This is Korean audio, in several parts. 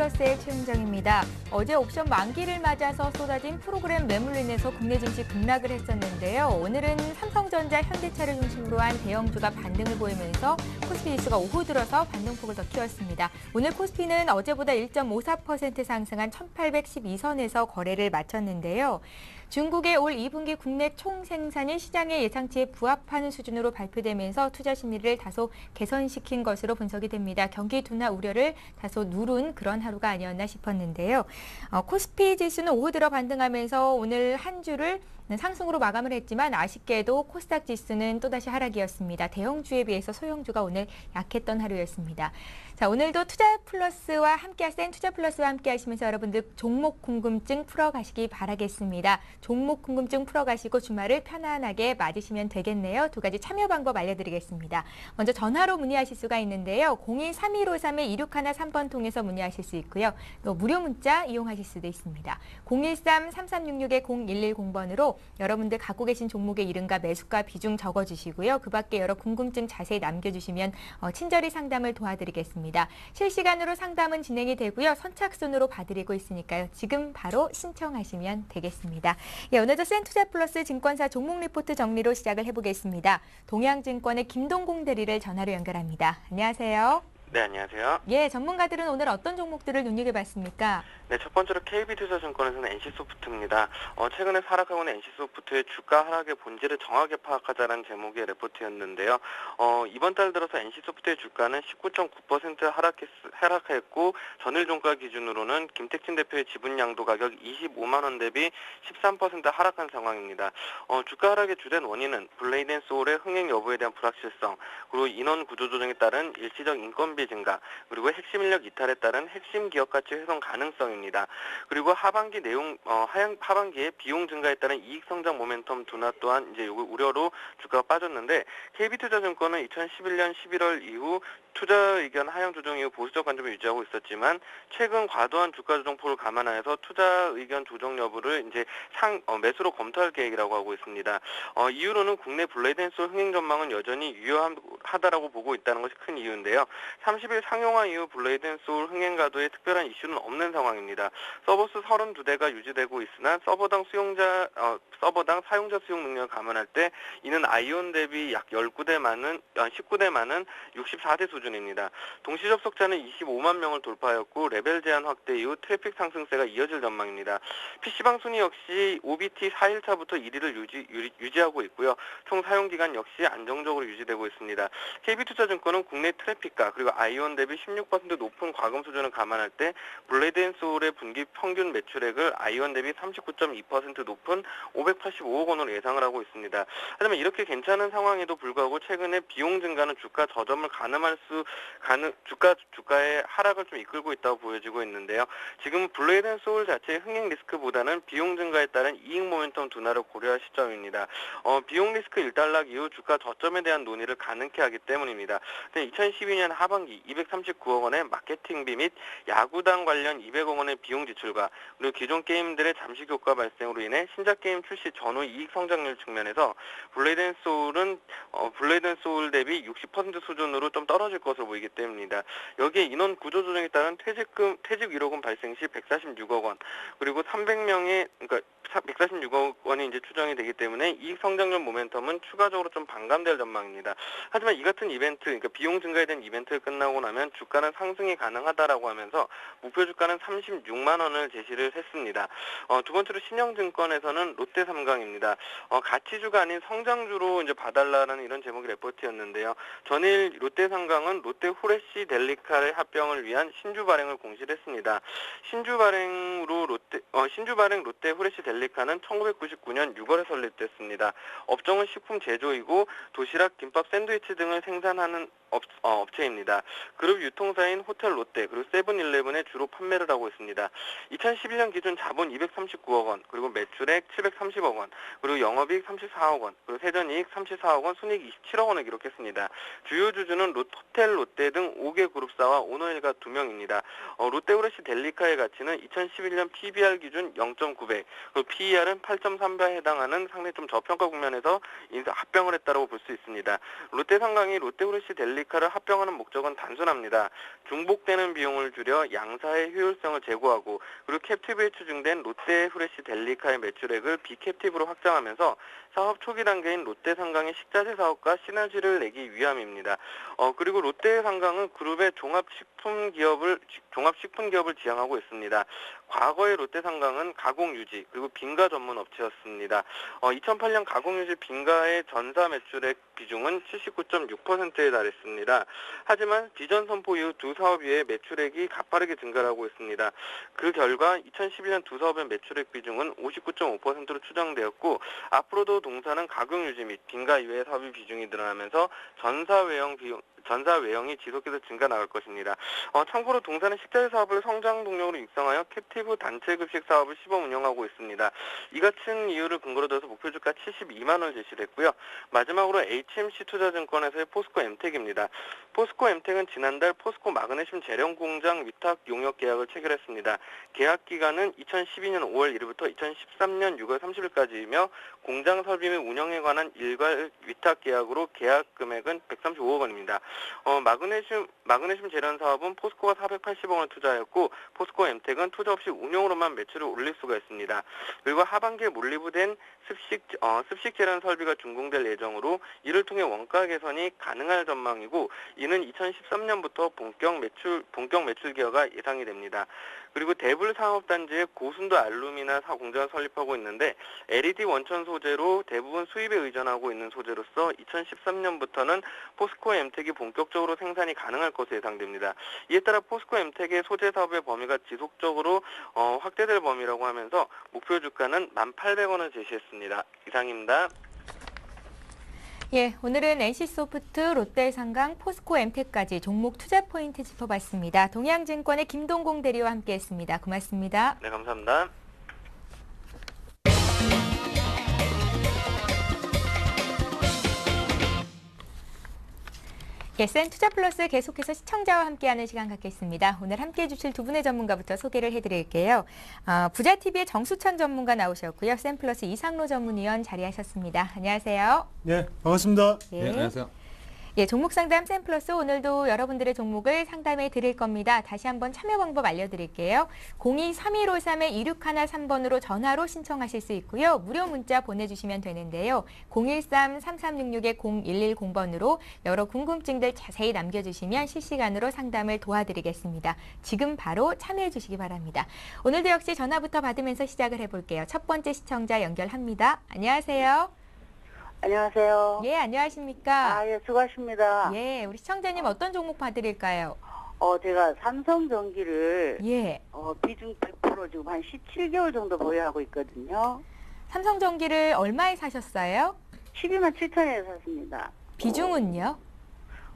투자플러스의 최은정입니다. 어제 옵션 만기를 맞아서 쏟아진 프로그램 매물로 인해서 국내 증시 급락을 했었는데요. 오늘은 삼성전자, 현대차를 중심으로 한 대형주가 반등을 보이면서 코스피 지수가 오후 들어서 반등폭을 더 키웠습니다. 오늘 코스피는 어제보다 1.54% 상승한 1812선에서 거래를 마쳤는데요. 중국의 올 2분기 국내 총생산이 시장의 예상치에 부합하는 수준으로 발표되면서 투자 심리를 다소 개선시킨 것으로 분석이 됩니다. 경기 둔화 우려를 다소 누른 그런 하루가 아니었나 싶었는데요. 코스피 지수는 오후 들어 반등하면서 오늘 한 주를 상승으로 마감을 했지만 아쉽게도 코스닥 지수는 또다시 하락이었습니다. 대형주에 비해서 소형주가 오늘 약했던 하루였습니다. 자, 오늘도 센 투자 플러스와 함께 하시면서 여러분들 종목 궁금증 풀어가시기 바라겠습니다. 종목 궁금증 풀어가시고 주말을 편안하게 맞으시면 되겠네요. 두 가지 참여 방법 알려드리겠습니다. 먼저 전화로 문의하실 수가 있는데요. 02-3153-2613번 통해서 문의하실 수 있고요. 또 무료 문자 이용하실 수도 있습니다. 013-3366-0110번으로 여러분들 갖고 계신 종목의 이름과 매수가 비중 적어주시고요. 그 밖에 여러 궁금증 자세히 남겨주시면 친절히 상담을 도와드리겠습니다. 실시간으로 상담은 진행이 되고요. 선착순으로 봐드리고 있으니까요. 지금 바로 신청하시면 되겠습니다. 예, 오늘도 센투자플러스 증권사 종목 리포트 정리로 시작을 해보겠습니다. 동양증권의 김동공 대리를 전화로 연결합니다. 안녕하세요. 네, 안녕하세요. 예, 전문가들은 오늘 어떤 종목들을 눈여겨봤습니까? 네, 첫 번째로 KB투자증권에서는 NC소프트입니다. 최근에 하락하고 있는 NC소프트의 주가 하락의 본질을 정확하게 파악하자라는 제목의 레포트였는데요. 이번 달 들어서 NC소프트의 주가는 19.9% 하락했고 전일 종가 기준으로는 김택진 대표의 지분 양도 가격 25만 원 대비 13% 하락한 상황입니다. 주가 하락의 주된 원인은 블레이드앤소울의 흥행 여부에 대한 불확실성, 그리고 인원 구조 조정에 따른 일시적 인건비 증가, 그리고 핵심 인력 이탈에 따른 핵심 기업 가치 훼손 가능성입니다. 그리고 하반기에 비용 증가에 따른 이익 성장 모멘텀 둔화 또한 이제 요거 우려로 주가가 빠졌는데 KB투자증권은 2011년 11월 이후 투자 의견 하향 조정 이후 보수적 관점을 유지하고 있었지만 최근 과도한 주가 조정폭을 감안하여서 투자 의견 조정 여부를 이제 매수로 검토할 계획이라고 하고 있습니다. 이유로는 국내 블레이드앤소울 흥행 전망은 여전히 유효하다라고 보고 있다는 것이 큰 이유인데요. 30일 상용화 이후 블레이드앤소울 흥행 가도에 특별한 이슈는 없는 상황입니다. 서버수 32대가 유지되고 있으나 서버당 사용자 수용 능력을 감안할 때 이는 아이온 대비 약 19대 많은 64대 수준입니다. 동시 접속자는 25만 명을 돌파하였고 레벨 제한 확대 이후 트래픽 상승세가 이어질 전망입니다. PC방 순위 역시 OBT 4일차부터 1위를 유지하고 있고요. 총 사용 기간 역시 안정적으로 유지되고 있습니다. KB투자증권은 국내 트래픽가 그리고 아이온 대비 16% 높은 과금 수준을 감안할 때 블레이드앤소울의 분기 평균 매출액을 아이온 대비 39.2% 높은 585억 원으로 예상을 하고 있습니다. 하지만 이렇게 괜찮은 상황에도 불구하고 최근에 비용 증가는 주가 저점을 주가의 하락을 좀 이끌고 있다고 보여지고 있는데요. 지금 블레이드앤소울 자체의 흥행 리스크보다는 비용 증가에 따른 이익 모멘텀 둔화를 고려할 시점입니다. 비용 리스크 일단락 이후 주가 저점에 대한 논의를 가능케 하기 때문입니다. 2012년 하반기 239억 원의 마케팅비 및 야구단 관련 200억 원의 비용 지출과 그리고 기존 게임들의 잠시 효과 발생으로 인해 신작 게임 출시 전후 이익 성장률 측면에서 블레이드앤소울 대비 60% 수준으로 좀 떨어질 것으로 보이기 때문입니다. 여기에 인원 구조 조정에 따른 퇴직 위로금 발생 시 146억 원, 그리고 146억 원이 이제 추정이 되기 때문에 이익 성장률 모멘텀은 추가적으로 좀 반감될 전망입니다. 하지만 이 같은 이벤트, 그러니까 비용 증가에 대한 이벤트가 끝나고 나면 주가는 상승이 가능하다라고 하면서 목표 주가는 36만 원을 제시를 했습니다. 두 번째로 신영증권에서는 롯데삼강입니다. 가치주가 아닌 성장주로 이제 봐달라는 이런 제목의 레포트였는데요. 전일 롯데삼강은 롯데 후레쉬 델리카의 합병을 위한 신주 발행을 공시를 했습니다. 신주 발행 롯데 후레쉬 델리카는 1999년 6월에 설립됐습니다. 업종은 식품 제조이고 도시락, 김밥, 샌드위치 등을 생산하는 업체입니다. 그룹 유통사인 호텔 롯데 그리고 세븐일레븐에 주로 판매를 하고 있습니다. 2011년 기준 자본 239억 원, 그리고 매출액 730억 원, 그리고 영업이익 34억 원, 그리고 세전이익 34억 원, 순이익 27억 원을 기록했습니다. 주요 주주는 호텔 롯데 등 5개 그룹사와 오너일가 2명입니다. 롯데 후레쉬 델리카의 가치는 2011년 PBR 기준 0.9배, 그리고 PER은 8.3배에 해당하는 상당히 좀 저평가 국면에서 합병을 했다고 볼 수 있습니다. 롯데삼강이 롯데 후레쉬 델리카 델리카를 합병하는 목적은 단순합니다. 중복되는 비용을 줄여 양사의 효율성을 제고하고 그리고 캡티브에 추징된 롯데 후레쉬 델리카의 매출액을 비캡티브로 확장하면서 사업 초기 단계인 롯데상강의 식자재 사업과 시너지를 내기 위함입니다. 그리고 롯데상강은 그룹의 종합식품 기업을 지향하고 있습니다. 과거의 롯데상강은 가공유지 그리고 빙가 전문 업체였습니다. 2008년 가공유지 빙가의 전사 매출액 비중은 79.6%에 달했습니다. 하지만 비전 선포 이후 두 사업의 매출액이 가파르게 증가하고 있습니다. 그 결과 2011년 두 사업의 매출액 비중은 59.5%로 추정되었고 앞으로도 동사는 가공유지 및 빙가 이외의 사업의 비중이 늘어나면서 전사 외형이 지속해서 증가 나갈 것입니다. 참고로 동사는 식자재 사업을 성장 동력으로 육성하여 캡티브 단체 급식 사업을 시범 운영하고 있습니다. 이 같은 이유를 근거로 들어서 목표 주가 72만 원을 제시했고요. 마지막으로 HMC 투자증권에서의 포스코 엠텍입니다. 포스코 엠텍은 지난달 포스코 마그네슘 재련 공장 위탁 용역 계약을 체결했습니다. 계약 기간은 2012년 5월 1일부터 2013년 6월 30일까지이며 공장 설비 및 운영에 관한 일괄 위탁 계약으로 계약 금액은 135억 원입니다. 마그네슘 재련 사업은 포스코가 480억 원을 투자했고 포스코 엠텍은 투자 없이 운영으로만 매출을 올릴 수가 있습니다. 그리고 하반기에 몰리브된 습식 재련 설비가 준공될 예정으로 이를 통해 원가 개선이 가능할 전망이고 이는 2013년부터 본격 매출 기여가 예상이 됩니다. 그리고 대불 상업단지에 고순도 알루미나 공장을 설립하고 있는데 LED 원천 소재로 대부분 수입에 의존하고 있는 소재로서 2013년부터는 포스코 엠텍이 본격적으로 생산이 가능할 것으로 예상됩니다. 이에 따라 포스코 엠텍의 소재 사업의 범위가 지속적으로 확대될 범위라고 하면서 목표 주가는 1,800원을 제시했습니다. 이상입니다. 예, 오늘은 NC소프트, 롯데상강, 포스코 엠텍까지 종목 투자 포인트 짚어봤습니다. 동양증권의 김동공 대리와 함께했습니다. 고맙습니다. 네, 감사합니다. 예, 센투자플러스 계속해서 시청자와 함께하는 시간 갖겠습니다. 오늘 함께해 주실 두 분의 전문가부터 소개를 해드릴게요. 부자TV의 정수찬 전문가 나오셨고요. 센플러스 이상로 전문위원 자리하셨습니다. 안녕하세요. 네, 반갑습니다. 예. 네, 안녕하세요. 예, 종목 상담 센플러스 오늘도 여러분들의 종목을 상담해 드릴 겁니다. 다시 한번 참여 방법 알려드릴게요. 02-3153-2613번으로 전화로 신청하실 수 있고요. 무료 문자 보내주시면 되는데요. 013-3366-0110번으로 여러 궁금증들 자세히 남겨주시면 실시간으로 상담을 도와드리겠습니다. 지금 바로 참여해 주시기 바랍니다. 오늘도 역시 전화부터 받으면서 시작을 해볼게요. 첫 번째 시청자 연결합니다. 안녕하세요. 안녕하세요. 예, 안녕하십니까? 예, 수고하십니다. 예, 우리 시청자님 어떤 종목 봐드릴까요? 제가 삼성전기를, 예, 비중 100% 지금 한 17개월 정도 보유하고 있거든요. 삼성전기를 얼마에 사셨어요? 12만 7천에 샀습니다. 비중은요?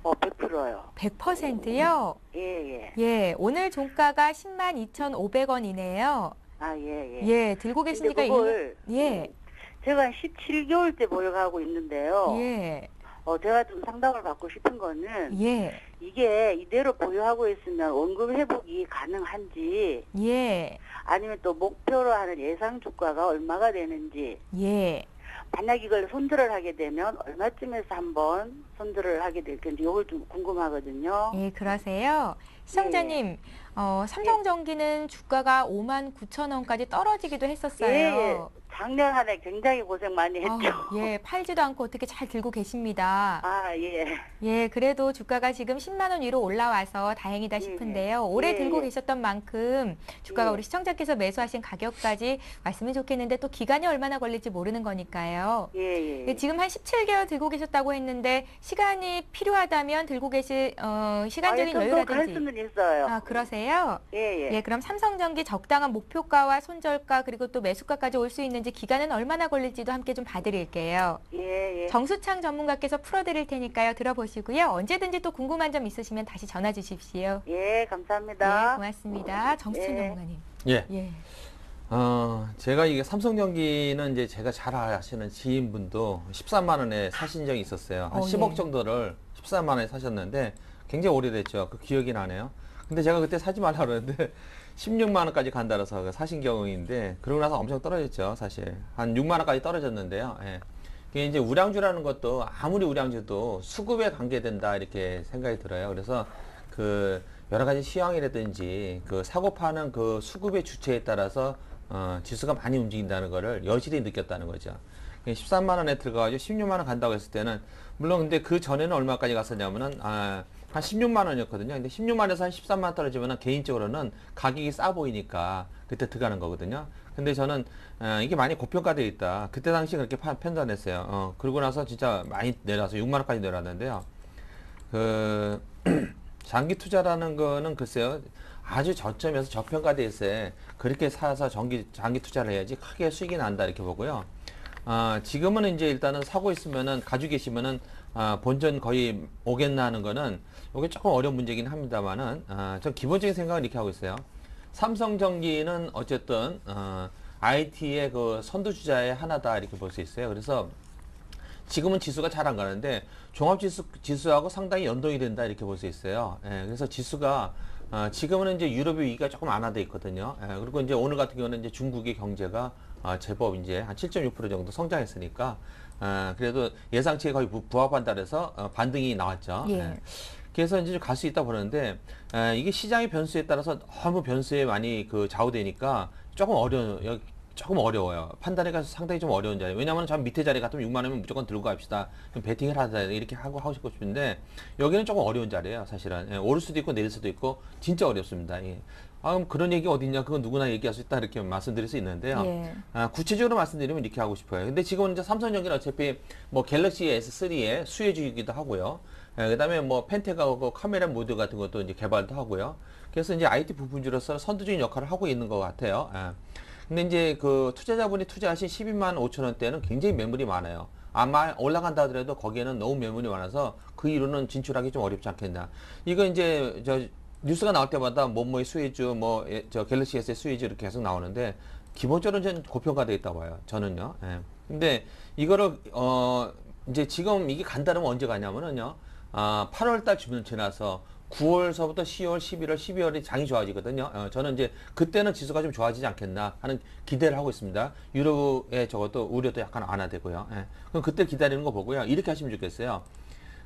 100%요. 100%요? 예. 예, 오늘 종가가 10만 2,500원이네요. 예. 예, 들고 계시니까 근데 그걸, 예, 제가 한 17개월째 보유하고 있는데요. 예, 제가 좀 상담을 받고 싶은 거는, 예, 이게 이대로 보유하고 있으면 원금 회복이 가능한지, 예, 아니면 또 목표로 하는 예상 주가가 얼마가 되는지, 예. 만약 이걸 손절을 하게 되면 얼마쯤에서 한번 손절을 하게 될 건지 이걸 좀 궁금하거든요. 예, 그러세요. 시청자님, 삼성전기는 주가가 5만 9천 원까지 떨어지기도 했었어요. 예. 작년 한 해 굉장히 고생 많이 했죠. 예, 팔지도 않고 어떻게 잘 들고 계십니다. 예. 예, 그래도 주가가 지금 10만 원 위로 올라와서 다행이다 싶은데요. 오래 들고 계셨던 만큼 주가가 우리 시청자께서 매수하신 가격까지 왔으면 좋겠는데 또 기간이 얼마나 걸릴지 모르는 거니까요. 예. 지금 한 17개월 들고 계셨다고 했는데 시간이 필요하다면 들고 계실 시간적인 갈 여유라든지. 수는 있어요. 그러세요? 예. 그럼 삼성전기 적당한 목표가와 손절가 그리고 또 매수가까지 올 수 있는지 기간은 얼마나 걸릴지도 함께 좀 봐드릴게요. 예. 정수창 전문가께서 풀어드릴 테니까요. 들어보시고요. 언제든지 또 궁금한 점 있으시면 다시 전화 주십시오. 예, 감사합니다. 네, 고맙습니다. 정수창 전문가님. 예. 예. 제가 이게 삼성전기는 이제 제가 잘 아시는 지인분도 13만 원에 사신 적이 있었어요. 한 10억 정도를 13만 원에 사셨는데 굉장히 오래됐죠. 그 기억이 나네요. 근데 제가 그때 사지 말라 그랬는데 16만 원까지 간다 그래서 사신 경우인데 그러고 나서 엄청 떨어졌죠. 사실 한 6만 원까지 떨어졌는데요. 예. 이게 이제 우량주라는 것도 아무리 우량주도 수급에 관계된다 이렇게 생각이 들어요. 그래서 그 여러 가지 시황이라든지 그 사고 파는 그 수급의 주체에 따라서 지수가 많이 움직인다는 거를 여실히 느꼈다는 거죠. 13만 원에 들어가가지고 16만 원 간다고 했을 때는 물론 근데 그 전에는 얼마까지 갔었냐면은 한 16만 원이었거든요. 근데 16만 원에서 한 13만 원 떨어지면은 개인적으로는 가격이 싸 보이니까 그때 들어가는 거거든요. 근데 저는 이게 많이 고평가되어 있다. 그때 당시 그렇게 판단했어요. 그러고 나서 진짜 많이 내려와서 6만 원까지 내려왔는데요. 그 장기 투자라는 거는 글쎄요. 아주 저점에서 저평가되어 있어요. 그렇게 사서 장기 투자를 해야지 크게 수익이 난다 이렇게 보고요. 지금은 이제 일단은 사고 있으면은 가지고 계시면은 본전 거의 오겠나 하는 거는 이게 조금 어려운 문제긴 합니다만은 전 기본적인 생각은 이렇게 하고 있어요. 삼성전기는 어쨌든 IT의 그 선두주자의 하나다 이렇게 볼 수 있어요. 그래서 지금은 지수가 잘 안 가는데 종합지수하고 상당히 연동이 된다 이렇게 볼 수 있어요. 예, 그래서 지수가 지금은 이제 유럽의 위기가 조금 완화돼 있거든요. 예, 그리고 이제 오늘 같은 경우는 이제 중국의 경제가 제법 이제 한 7.6% 정도 성장했으니까 그래도 예상치에 거의 부합한다 그래서 반등이 나왔죠. 예. 예. 그래서 이제 갈 수 있다 보는데 이게 시장의 변수에 따라서 너무 변수에 많이 그 좌우되니까 조금 어려워요. 판단이 상당히 좀 어려운 자리. 왜냐하면 저 밑에 자리 같으면 6만 원이면 무조건 들고 갑시다. 베팅을 하자 이렇게 하고 싶고 싶은데 여기는 조금 어려운 자리예요. 사실은 오를 수도 있고 내릴 수도 있고 진짜 어렵습니다. 예. 그럼 그런 얘기 어딨냐? 그건 누구나 얘기할 수 있다 이렇게 말씀드릴 수 있는데요. 예. 구체적으로 말씀드리면 이렇게 하고 싶어요. 근데 지금 이제 삼성전기는 어차피 뭐 갤럭시 S3의 수혜주이기도 하고요. 그다음에 뭐 펜테가고 카메라 모드 같은 것도 이제 개발도 하고요. 그래서 이제 IT 부품주로서 선두적인 역할을 하고 있는 것 같아요. 근데 이제 그 투자자분이 투자하신 12만 5천 원대는 굉장히 매물이 많아요. 아마 올라간다 하더라도 거기에는 너무 매물이 많아서 그 이후로는 진출하기 좀 어렵지 않겠나. 이거 이제 뉴스가 나올 때마다 뭐뭐의 수혜주, 갤럭시 S의 수혜주 이렇게 계속 나오는데 기본적으로 는 고평가되어 있다고 봐요. 저는요. 예. 근데 이거를 이제 지금 이게 간다면 언제 가냐면은요. 8월달 주변 지나서 9월서부터 10월, 11월, 12월이 장이 좋아지거든요. 저는 이제 그때는 지수가 좀 좋아지지 않겠나 하는 기대를 하고 있습니다. 유럽의 저것도 우려도 약간 완화되고요. 예. 그럼 그때 기다리는 거 보고요. 이렇게 하시면 좋겠어요.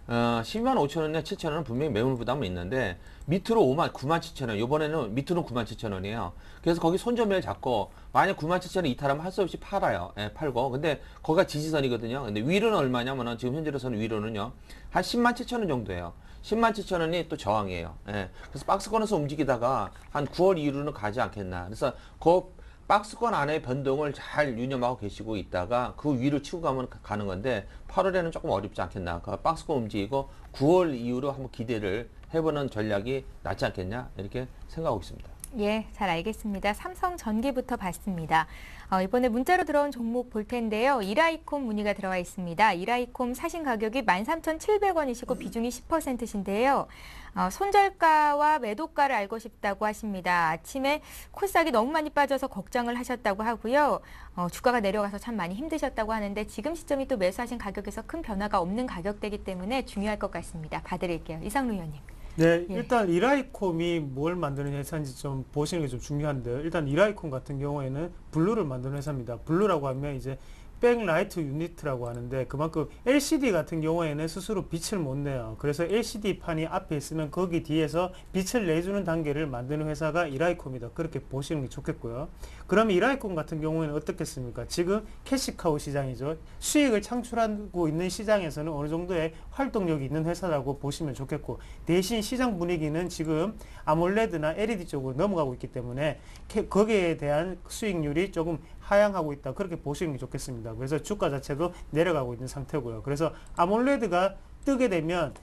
10만 5천 원이나 7천 원은 분명히 매물 부담은 있는데 밑으로 9만 7천 원. 이번에는 밑으로 9만 7천 원이에요. 그래서 거기 손절매를 잡고 만약 9만 7천 원 이탈하면 할 수 없이 팔아요. 예, 팔고. 근데 거기가 지지선이거든요. 근데 위로는 얼마냐면은 지금 현재로서는 위로는요. 한 10만 7천 원 정도예요. 10만 7천 원이 또 저항이에요. 예. 그래서 박스권에서 움직이다가 한 9월 이후로는 가지 않겠나. 그래서 그 박스권 안에 변동을 잘 유념하고 계시고 있다가 그 위로 치고 가는 건데 8월에는 조금 어렵지 않겠나. 그 박스권 움직이고 9월 이후로 한번 기대를 해보는 전략이 낫지 않겠냐 이렇게 생각하고 있습니다. 예, 잘 알겠습니다. 삼성전기부터 봤습니다. 이번에 문자로 들어온 종목 볼 텐데요. 이라이콤 문의가 들어와 있습니다. 이라이콤 사신 가격이 13,700원이시고 비중이 10%신데요. 손절가와 매도가를 알고 싶다고 하십니다. 아침에 콜싹이 너무 많이 빠져서 걱정을 하셨다고 하고요. 주가가 내려가서 참 많이 힘드셨다고 하는데 지금 시점이 또 매수하신 가격에서 큰 변화가 없는 가격대이기 때문에 중요할 것 같습니다. 봐드릴게요. 이상루 의원님. 네, 예. 일단 이라이콤이 뭘 만드는 회사인지 좀 보시는 게 좀 중요한데요. 일단 이라이콤 같은 경우에는 블루를 만드는 회사입니다. 블루라고 하면 이제 백라이트 유니트라고 하는데 그만큼 LCD 같은 경우에는 스스로 빛을 못 내요. 그래서 LCD 판이 앞에 있으면 거기 뒤에서 빛을 내주는 단계를 만드는 회사가 이라이콤이다. 그렇게 보시는 게 좋겠고요. 그러면 이라이콤 같은 경우에는 어떻겠습니까? 지금 캐시카우 시장이죠. 수익을 창출하고 있는 시장에서는 어느 정도의 활동력이 있는 회사라고 보시면 좋겠고 대신 시장 분위기는 지금 아몰레드나 LED 쪽으로 넘어가고 있기 때문에 거기에 대한 수익률이 조금 하향하고 있다. 그렇게 보시는 게 좋겠습니다. 그래서 주가 자체도 내려가고 있는 상태고요. 그래서 아몰레드가 뜨게 되면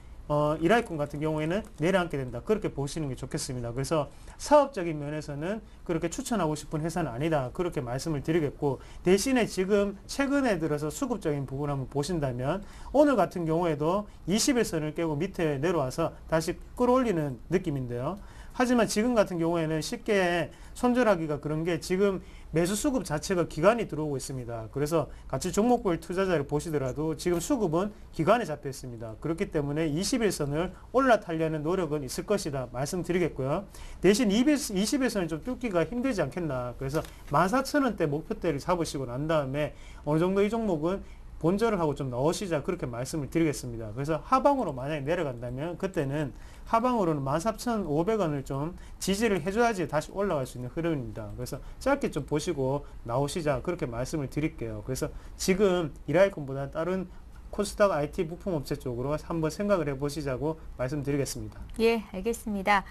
이라이콤 같은 경우에는 내려앉게 된다. 그렇게 보시는 게 좋겠습니다. 그래서 사업적인 면에서는 그렇게 추천하고 싶은 회사는 아니다. 그렇게 말씀을 드리겠고 대신에 지금 최근에 들어서 수급적인 부분을 한번 보신다면 오늘 같은 경우에도 21선을 깨고 밑에 내려와서 다시 끌어올리는 느낌인데요. 하지만 지금 같은 경우에는 쉽게 손절하기가 그런 게 지금 매수 수급 자체가 기관이 들어오고 있습니다. 그래서 같이 종목별 투자자를 보시더라도 지금 수급은 기관에 잡혀 있습니다. 그렇기 때문에 21선을 올라타려는 노력은 있을 것이다 말씀드리겠고요. 대신 21선을 좀 뚫기가 힘들지 않겠나. 그래서 14,000원대 목표대를 잡으시고 난 다음에 어느 정도 이 종목은 본절을 하고 좀 나오시자 그렇게 말씀을 드리겠습니다. 그래서 하방으로 만약에 내려간다면 그때는 하방으로는 14,500원을 좀 지지를 해줘야지 다시 올라갈 수 있는 흐름입니다. 그래서 짧게 좀 보시고 나오시자 그렇게 말씀을 드릴게요. 그래서 지금 이라이콘보다 다른 코스닥 IT 부품업체 쪽으로 한번 생각을 해보시자고 말씀드리겠습니다. 예, 알겠습니다.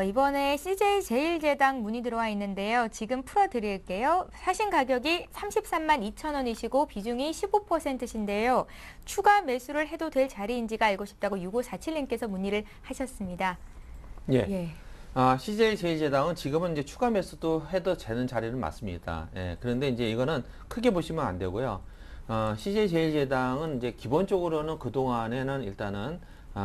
이번에 CJ제일제당 문의 들어와 있는데요. 지금 풀어드릴게요. 사신 가격이 33만 2천 원이시고 비중이 15%신데요. 추가 매수를 해도 될 자리인지가 알고 싶다고 6547님께서 문의를 하셨습니다. 예. CJ제일제당은 지금은 이제 추가 매수도 해도 되는 자리는 맞습니다. 예, 그런데 이제 이거는 크게 보시면 안 되고요. CJ제일제당은 이제 기본적으로는 그동안에는 일단은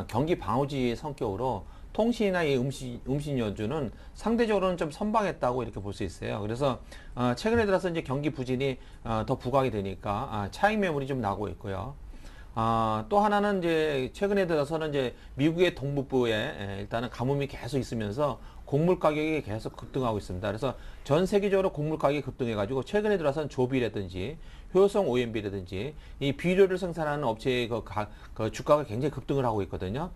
경기 방어지 성격으로 통신이나 이 음식료주는 상대적으로는 좀 선방했다고 이렇게 볼 수 있어요. 그래서 최근에 들어서 이제 경기 부진이 더 부각이 되니까 차익 매물이 좀 나고 있고요. 또 하나는 이제 최근에 들어서는 이제 미국의 동북부에 일단은 가뭄이 계속 있으면서 곡물 가격이 계속 급등하고 있습니다. 그래서 전 세계적으로 곡물 가격이 급등해가지고 최근에 들어서는 조비라든지 효성 OMB라든지 이 비료를 생산하는 업체의 그 주가가 굉장히 급등을 하고 있거든요.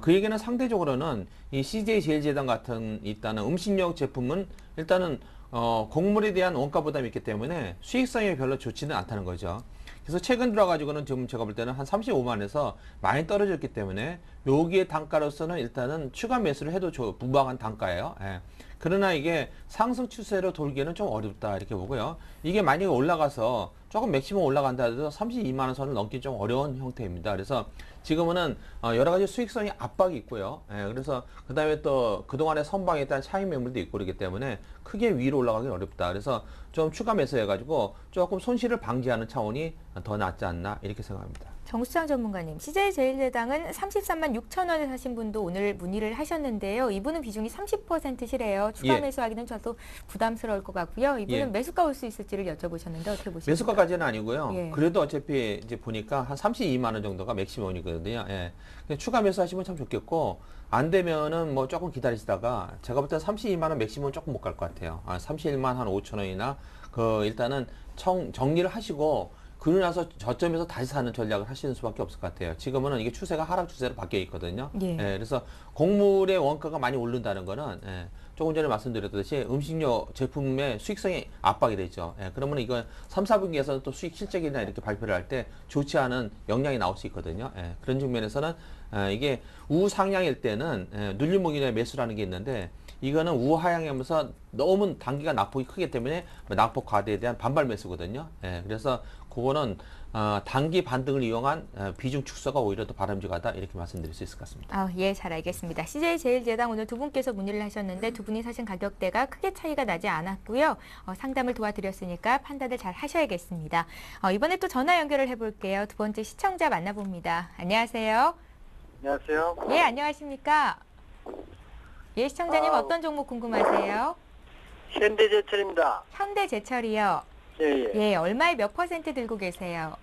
그 얘기는 상대적으로는 이 CJ제일제당 같은 일단은 음식료 제품은 일단은 곡물에 대한 원가 부담이 있기 때문에 수익성이 별로 좋지는 않다는 거죠. 그래서 최근 들어가지고는 지금 제가 볼 때는 한 35만에서 많이 떨어졌기 때문에 여기에 단가로서는 일단은 추가 매수를 해도 무방한 단가예요. 예. 그러나 이게 상승 추세로 돌기에는 좀 어렵다 이렇게 보고요. 이게 만약에 올라가서 조금 맥시멈 올라간다 해도 32만 원 선을 넘기 좀 어려운 형태입니다. 그래서 지금은 여러 가지 수익성이 압박이 있고요. 예, 그래서 그 다음에 또 그동안에 선방에 따른 차익 매물도 있고 그렇기 때문에 크게 위로 올라가기 어렵다. 그래서 좀 추가 매수해가지고 조금 손실을 방지하는 차원이 더 낫지 않나 이렇게 생각합니다. 정수창 전문가님, CJ제일제당은 33만 6천 원에 사신 분도 오늘 문의를 하셨는데요. 이분은 비중이 30%시래요. 추가 예. 매수하기는 저도 부담스러울 것 같고요. 이분은 예. 매수가 올 수 있을지를 여쭤보셨는데 어떻게 보십니까? 매수가까지는 아니고요. 예. 그래도 어차피 이제 보니까 한 32만 원 정도가 맥시멈이거든요. 예. 그냥 추가 매수하시면 참 좋겠고 안 되면은 뭐 조금 기다리시다가 제가 볼 때 32만 원 맥시멈 조금 못 갈 것 같아요. 31만 한 5천 원이나 일단은 정리를 하시고 그러고 나서 저점에서 다시 사는 전략을 하시는 수밖에 없을 것 같아요. 지금은 이게 추세가 하락 추세로 바뀌어 있거든요. 예. 그래서 곡물의 원가가 많이 오른다는 거는 조금 전에 말씀드렸듯이 음식료 제품의 수익성이 압박이 되죠. 그러면 이건 3, 4분기에서는 또 수익 실적이나 이렇게 발표를 할 때 좋지 않은 영향이 나올 수 있거든요. 그런 측면에서는 이게 우상향일 때는 눌림목이나 매수라는 게 있는데 이거는 우하향하면서 너무 단기가 낙폭이 크기 때문에 낙폭 과대에 대한 반발 매수거든요. 그래서 그거는 단기 반등을 이용한 비중 축소가 오히려 더 바람직하다 이렇게 말씀드릴 수 있을 것 같습니다. 예, 잘 알겠습니다. CJ제일제당 오늘 두 분께서 문의를 하셨는데 두 분이 사신 가격대가 크게 차이가 나지 않았고요. 상담을 도와드렸으니까 판단을 잘 하셔야겠습니다. 이번에 또 전화 연결을 해볼게요. 두 번째 시청자 만나봅니다. 안녕하세요. 안녕하세요. 예, 안녕하십니까? 예, 시청자님 어떤 종목 궁금하세요? 현대제철입니다. 현대제철이요. 예. 예, 얼마에 몇 퍼센트 들고 계세요?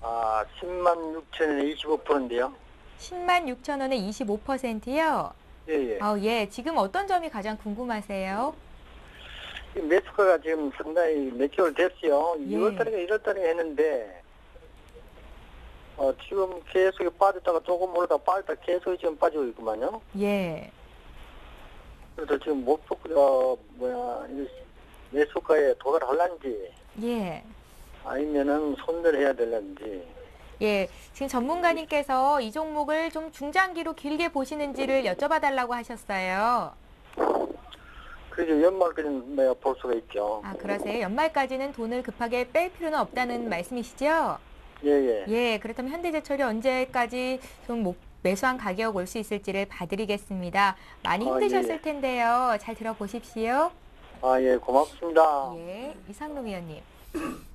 10만 6천원에 25%인데요. 10만 6천 원에 25%요? 예. 예, 지금 어떤 점이 가장 궁금하세요? 이 매수가가 지금 상당히 몇 개월 됐어요. 예. 2월달인가 1월달에 했는데, 지금 계속 빠졌다가 조금 오르다가 빠졌다 계속 지금 빠지고 있구만요. 예. 그래서 지금 이 매수가에 도달할란지, 예. 아니면은 손절해야 될란지. 예, 지금 전문가님께서 이 종목을 좀 중장기로 길게 보시는지를 여쭤봐 달라고 하셨어요. 그래서 연말까지는 볼 수가 있죠. 그러세요? 연말까지는 돈을 급하게 뺄 필요는 없다는 말씀이시죠? 예. 예, 그렇다면 현대제철이 언제까지 좀 매수한 가격 올 수 있을지를 봐드리겠습니다. 많이 힘드셨을 예. 텐데요. 잘 들어보십시오. 예, 고맙습니다. 예, 이상록 위원님.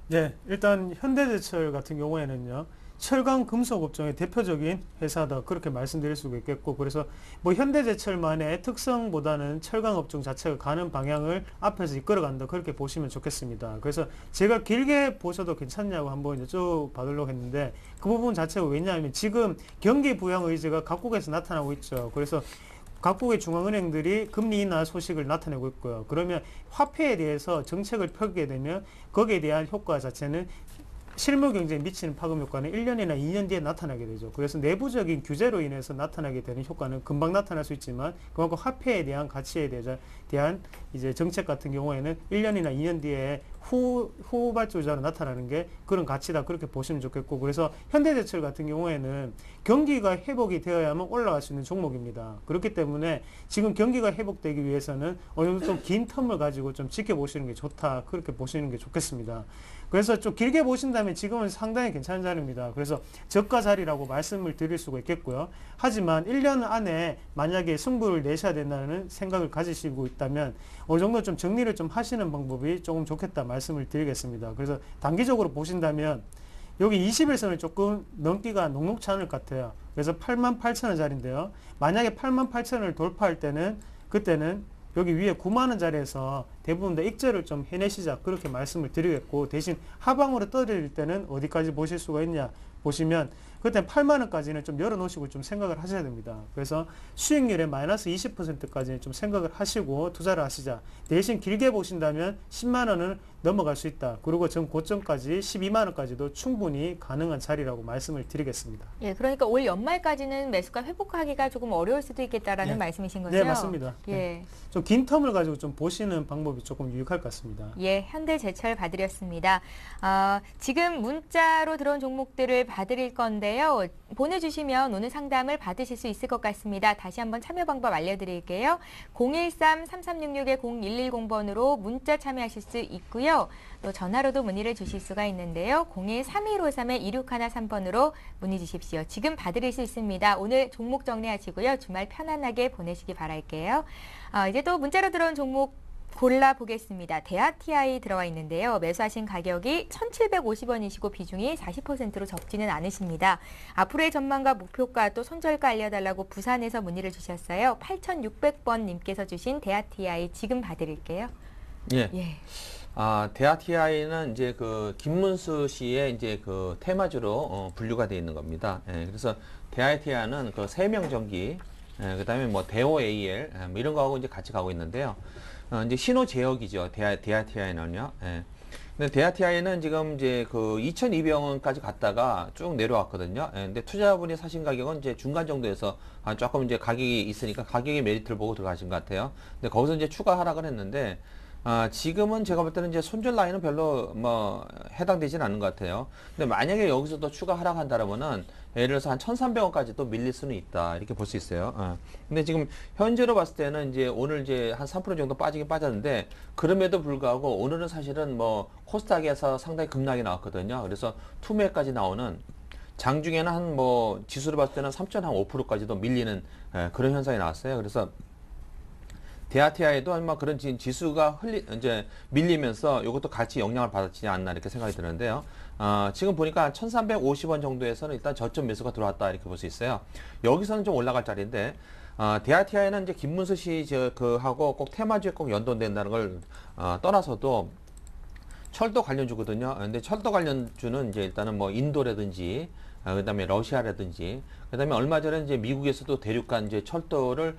네, 일단 현대제철 같은 경우에는요. 철강 금속 업종의 대표적인 회사다 그렇게 말씀드릴 수가 있겠고 그래서 뭐 현대제철만의 특성보다는 철강 업종 자체가 가는 방향을 앞에서 이끌어간다 그렇게 보시면 좋겠습니다. 그래서 제가 길게 보셔도 괜찮냐고 한번 여쭤봐드리려고 했는데 그 부분 자체가 왜냐하면 지금 경기 부양 의지가 각국에서 나타나고 있죠. 그래서 각국의 중앙은행들이 금리 인하 소식을 나타내고 있고요. 그러면 화폐에 대해서 정책을 펴게 되면 거기에 대한 효과 자체는 실물 경제에 미치는 파급 효과는 1년이나 2년 뒤에 나타나게 되죠. 그래서 내부적인 규제로 인해서 나타나게 되는 효과는 금방 나타날 수 있지만 그만큼 화폐에 대한 가치에 대한 이제 정책 같은 경우에는 1년이나 2년 뒤에 후발주자로 나타나는 게 그런 가치다, 그렇게 보시면 좋겠고, 그래서 현대제철 같은 경우에는 경기가 회복이 되어야만 올라갈 수 있는 종목입니다. 그렇기 때문에 지금 경기가 회복되기 위해서는 어느 정도 좀 긴 텀을 가지고 좀 지켜보시는 게 좋다, 그렇게 보시는 게 좋겠습니다. 그래서 좀 길게 보신다면 지금은 상당히 괜찮은 자리입니다. 그래서 저가 자리라고 말씀을 드릴 수가 있겠고요. 하지만 1년 안에 만약에 승부를 내셔야 된다는 생각을 가지시고 있다면 어느 정도 좀 정리를 좀 하시는 방법이 조금 좋겠다 말씀을 드리겠습니다. 그래서 단기적으로 보신다면 여기 21선을 조금 넘기가 녹록치 않을 것 같아요. 그래서 88,000원짜리인데요. 만약에 88,000원을 돌파할 때는 그때는 여기 위에 9만원 자리에서 대부분 다 익절을 좀 해내시자, 그렇게 말씀을 드리겠고, 대신 하방으로 떨어질 때는 어디까지 보실 수가 있냐 보시면 그때 8만원까지는 좀 열어놓으시고 좀 생각을 하셔야 됩니다. 그래서 수익률의 마이너스 20%까지는 좀 생각을 하시고 투자를 하시자. 대신 길게 보신다면 10만원을 넘어갈 수 있다. 그리고 전 고점까지 12만원까지도 충분히 가능한 자리라고 말씀을 드리겠습니다. 예, 그러니까 올 연말까지는 매수가 회복하기가 조금 어려울 수도 있겠다라는 예. 말씀이신 거죠? 네, 맞습니다. 예. 좀 긴 텀을 가지고 좀 보시는 방법이 조금 유익할 것 같습니다. 예, 현대제철 봐드렸습니다. 지금 문자로 들어온 종목들을 봐드릴 건데요. 보내주시면 오늘 상담을 받으실 수 있을 것 같습니다. 다시 한번 참여 방법 알려드릴게요. 013-3366-0110번으로 문자 참여하실 수 있고요. 또 전화로도 문의를 주실 수가 있는데요. 01-3153-2613번으로 문의 주십시오. 지금 받으실 수 있습니다. 오늘 종목 정리하시고요. 주말 편안하게 보내시기 바랄게요. 이제 또 문자로 들어온 종목 골라보겠습니다. 대아TI 들어와 있는데요. 매수하신 가격이 1,750원이시고 비중이 40%로 적지는 않으십니다. 앞으로의 전망과 목표가 또 손절가 알려달라고 부산에서 문의를 주셨어요. 8,600번 님께서 주신 대아TI 지금 봐드릴게요. 예. 예. 대아TI는 이제 그 김문수 씨의 이제 그 테마주로 분류가 되어 있는 겁니다. 예, 그래서 대아TI는 그 세명전기, 그다음에 뭐 대오AL 뭐 이런 거하고 이제 같이 가고 있는데요. 이제 신호 제역이죠. 대아TI는요. 예. 근데 대아TI는 지금 이제 그 2,200원까지 갔다가 쭉 내려왔거든요. 예. 근데 투자분이 사신 가격은 이제 중간 정도에서 조금 이제 가격이 있으니까 가격의 메리트를 보고 들어가신 것 같아요. 근데 거기서 이제 추가 하락을 했는데 지금은 제가 볼 때는 이제 손절 라인은 별로 뭐 해당되지는 않는 것 같아요. 근데 만약에 여기서도 추가 하락한다라면은 예를 들어서 한 1,300원까지도 밀릴 수는 있다, 이렇게 볼 수 있어요. 근데 지금 현재로 봤을 때는 이제 오늘 이제 한 3% 정도 빠지긴 빠졌는데, 그럼에도 불구하고 오늘은 사실은 뭐 코스닥에서 상당히 급락이 나왔거든요. 그래서 투매까지 나오는, 장중에는 한 뭐 지수로 봤을 때는 3.5%까지도 밀리는 그런 현상이 나왔어요. 그래서 대아TI도 아마 그런 지수가 이제 밀리면서 이것도 같이 영향을 받았지 않나, 이렇게 생각이 드는데요. 지금 보니까 1,350원 정도에서는 일단 저점 매수가 들어왔다, 이렇게 볼 수 있어요. 여기서는 좀 올라갈 자리인데, 대아TI는 이제 김문수 씨 하고 꼭 테마주에 꼭 연동된다는 걸 떠나서도 철도 관련주거든요. 근데 철도 관련주는 이제 일단은 뭐 인도라든지, 그다음에 러시아라든지, 그다음에 얼마 전에 이제 미국에서도 대륙간 이제 철도를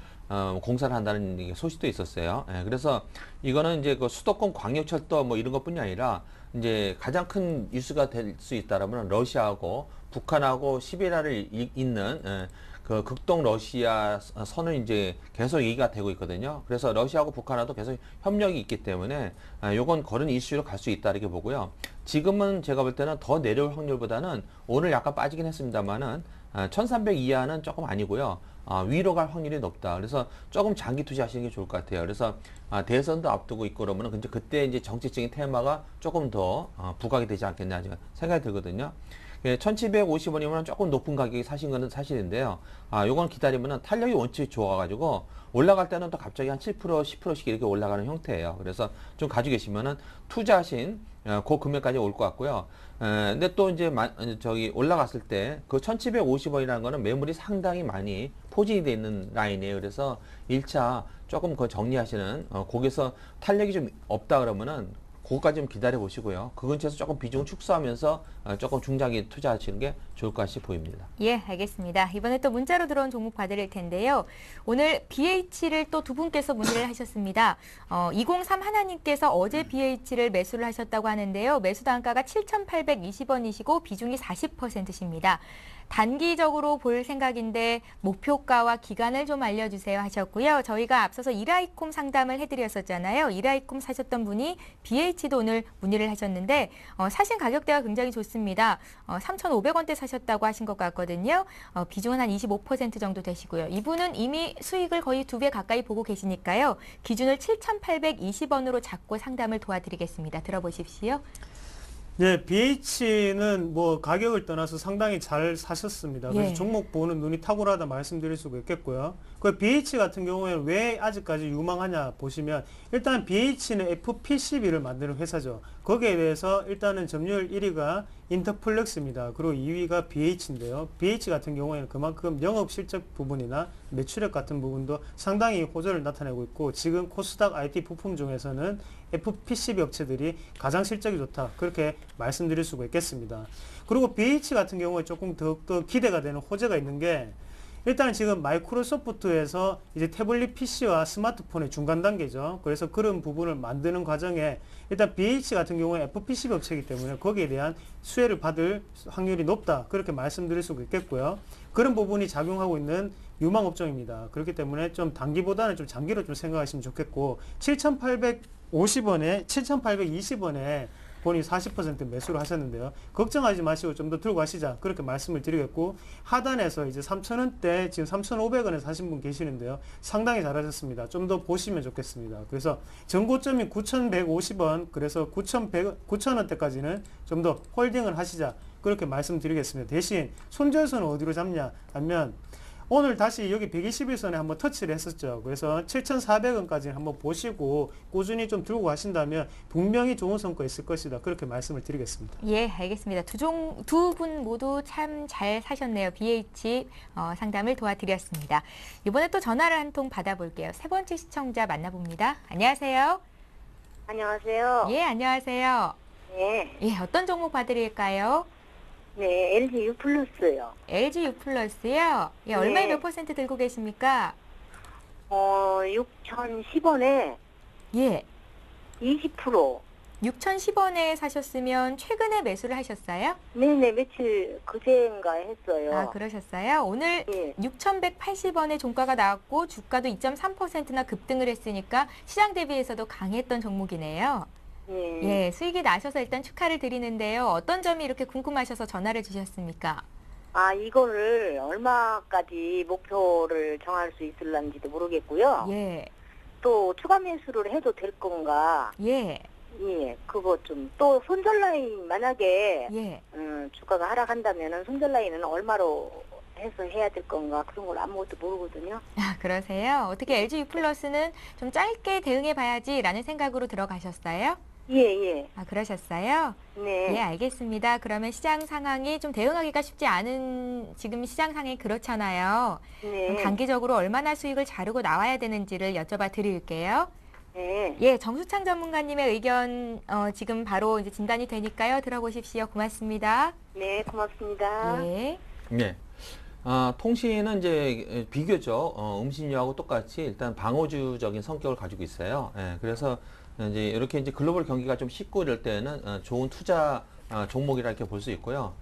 공사를 한다는 소식도 있었어요. 예, 그래서 이거는 이제 그 수도권 광역철도 뭐 이런 것뿐이 아니라 이제 가장 큰 이슈가 될 수 있다라면 러시아하고 북한하고 시베리아를 잇는 그 극동 러시아 선은 이제 계속 얘기가 되고 있거든요. 그래서 러시아하고 북한하고도 계속 협력이 있기 때문에 요건 그런 이슈로 갈 수 있다, 이렇게 보고요. 지금은 제가 볼 때는 더 내려올 확률보다는 오늘 약간 빠지긴 했습니다만은 1,300 이하는 조금 아니고요. 위로 갈 확률이 높다. 그래서 조금 장기 투자하시는 게 좋을 것 같아요. 그래서 대선도 앞두고 있고 그러면은 그때 이제 정치적인 테마가 조금 더 부각이 되지 않겠냐 생각이 들거든요. 1,750원이면 조금 높은 가격에 사신 거는 사실인데요. 요건 기다리면은 탄력이 원칙이 좋아가지고 올라갈 때는 또 갑자기 한 7%, 10%씩 이렇게 올라가는 형태예요. 그래서 좀 가지고 계시면은 투자하신 그 금액까지 올 것 같고요. 근데 또 이제 올라갔을 때 그 1,750원이라는 거는 매물이 상당히 많이 포진이 되어 있는 라인이에요. 그래서 1차 조금 그 정리하시는, 거기서 탄력이 좀 없다 그러면은 그것까지 좀 기다려 보시고요. 그 근처에서 조금 비중 축소하면서 조금 중장기 투자하시는 게 좋을 것 같이 보입니다. 예, 알겠습니다. 이번에 또 문자로 들어온 종목 봐드릴 텐데요. 오늘 BH를 또 두 분께서 문의를 하셨습니다. 203 하나님께서 어제 BH를 매수를 하셨다고 하는데요. 매수 단가가 7,820원이시고 비중이 40%십니다. 단기적으로 볼 생각인데 목표가와 기간을 좀 알려주세요 하셨고요. 저희가 앞서서 이라이콤 상담을 해드렸었잖아요. 이라이콤 사셨던 분이 BH도 오늘 문의를 하셨는데 사신 가격대가 굉장히 좋습니다. 3,500원대 사셨다고 하신 것 같거든요. 비중은 한 25% 정도 되시고요. 이분은 이미 수익을 거의 2배 가까이 보고 계시니까요. 기준을 7,820원으로 잡고 상담을 도와드리겠습니다. 들어보십시오. 네, BH는 뭐 가격을 떠나서 상당히 잘 사셨습니다. 그래서 예. 종목 보는 눈이 탁월하다 말씀드릴 수가 있겠고요. 그 BH 같은 경우에는 왜 아직까지 유망하냐 보시면 일단 BH는 FPCB를 만드는 회사죠. 거기에 대해서 일단은 점유율 1위가 인터플렉스입니다. 그리고 2위가 BH인데요. BH 같은 경우에는 그만큼 영업 실적 부분이나 매출액 같은 부분도 상당히 호조를 나타내고 있고 지금 코스닥 IT 부품 중에서는 FPCB 업체들이 가장 실적이 좋다. 그렇게 말씀드릴 수가 있겠습니다. 그리고 BH 같은 경우에 조금 더욱더 기대가 되는 호재가 있는 게 일단 지금 마이크로소프트에서 이제 태블릿 PC와 스마트폰의 중간 단계죠. 그래서 그런 부분을 만드는 과정에 일단 BH 같은 경우에 FPCB 업체이기 때문에 거기에 대한 수혜를 받을 확률이 높다. 그렇게 말씀드릴 수가 있겠고요. 그런 부분이 작용하고 있는 유망 업종입니다. 그렇기 때문에 좀 단기보다는 좀 장기로 좀 생각하시면 좋겠고 7,850원에 7,820원에 본인이 40% 매수를 하셨는데요. 걱정하지 마시고 좀 더 들고 가시자. 그렇게 말씀을 드리겠고 하단에서 이제 3,000원대 지금 3,500원에 사신 분 계시는데요. 상당히 잘하셨습니다. 좀 더 보시면 좋겠습니다. 그래서 전고점이 9,150원 그래서 9,000원대까지는 좀 더 홀딩을 하시자. 그렇게 말씀드리겠습니다. 대신 손절선은 어디로 잡냐 하면 오늘 다시 여기 121선에 한번 터치를 했었죠. 그래서 7,400원까지 한번 보시고 꾸준히 좀 들고 가신다면 분명히 좋은 성과 있을 것이다. 그렇게 말씀을 드리겠습니다. 예, 알겠습니다. 두 분 모두 참 잘 사셨네요. BH 상담을 도와드렸습니다. 이번에 또 전화를 한 통 받아볼게요. 세 번째 시청자 만나봅니다. 안녕하세요. 안녕하세요. 예, 안녕하세요. 네, 예, 어떤 종목 봐드릴까요? 네, LG U 플러스요. LG U 플러스요. 예, 얼마에 네. 몇 퍼센트 들고 계십니까? 6,010원에 예, 20%. 6,010원에 사셨으면 최근에 매수를 하셨어요? 네네, 며칠 그제인가 했어요. 아, 그러셨어요? 오늘 예. 6,180원의 종가가 나왔고 주가도 2.3%나 급등을 했으니까 시장 대비해서도 강했던 종목이네요. 예. 예, 수익이 나셔서 일단 축하를 드리는데요. 어떤 점이 이렇게 궁금하셔서 전화를 주셨습니까? 아, 이거를 얼마까지 목표를 정할 수 있을런지도 모르겠고요. 예, 또 추가 매수를 해도 될 건가? 예, 예, 그거 좀. 또 손절 라인 만약에 예. 주가가 하락한다면은 손절 라인은 얼마로 해서 해야 될 건가? 그런 걸 아무것도 모르거든요. 아, 그러세요? 어떻게 LG U 플러스는 좀 짧게 대응해 봐야지라는 생각으로 들어가셨어요? 예, 예. 아, 그러셨어요? 네. 예, 알겠습니다. 그러면 시장 상황이 좀 대응하기가 쉽지 않은 지금 시장 상황이 그렇잖아요. 네. 단기적으로 얼마나 수익을 자르고 나와야 되는지를 여쭤봐 드릴게요. 네. 예, 정수창 전문가님의 의견 지금 바로 이제 진단이 되니까요. 들어보십시오. 고맙습니다. 네, 고맙습니다. 예. 네. 통신은 이제 비교적 음식료하고 똑같이 일단 방어주적인 성격을 가지고 있어요. 예, 그래서 이제 이렇게 이제 글로벌 경기가 좀 식고 이럴 때는 좋은 투자 종목이라 이렇게 볼 수 있고요.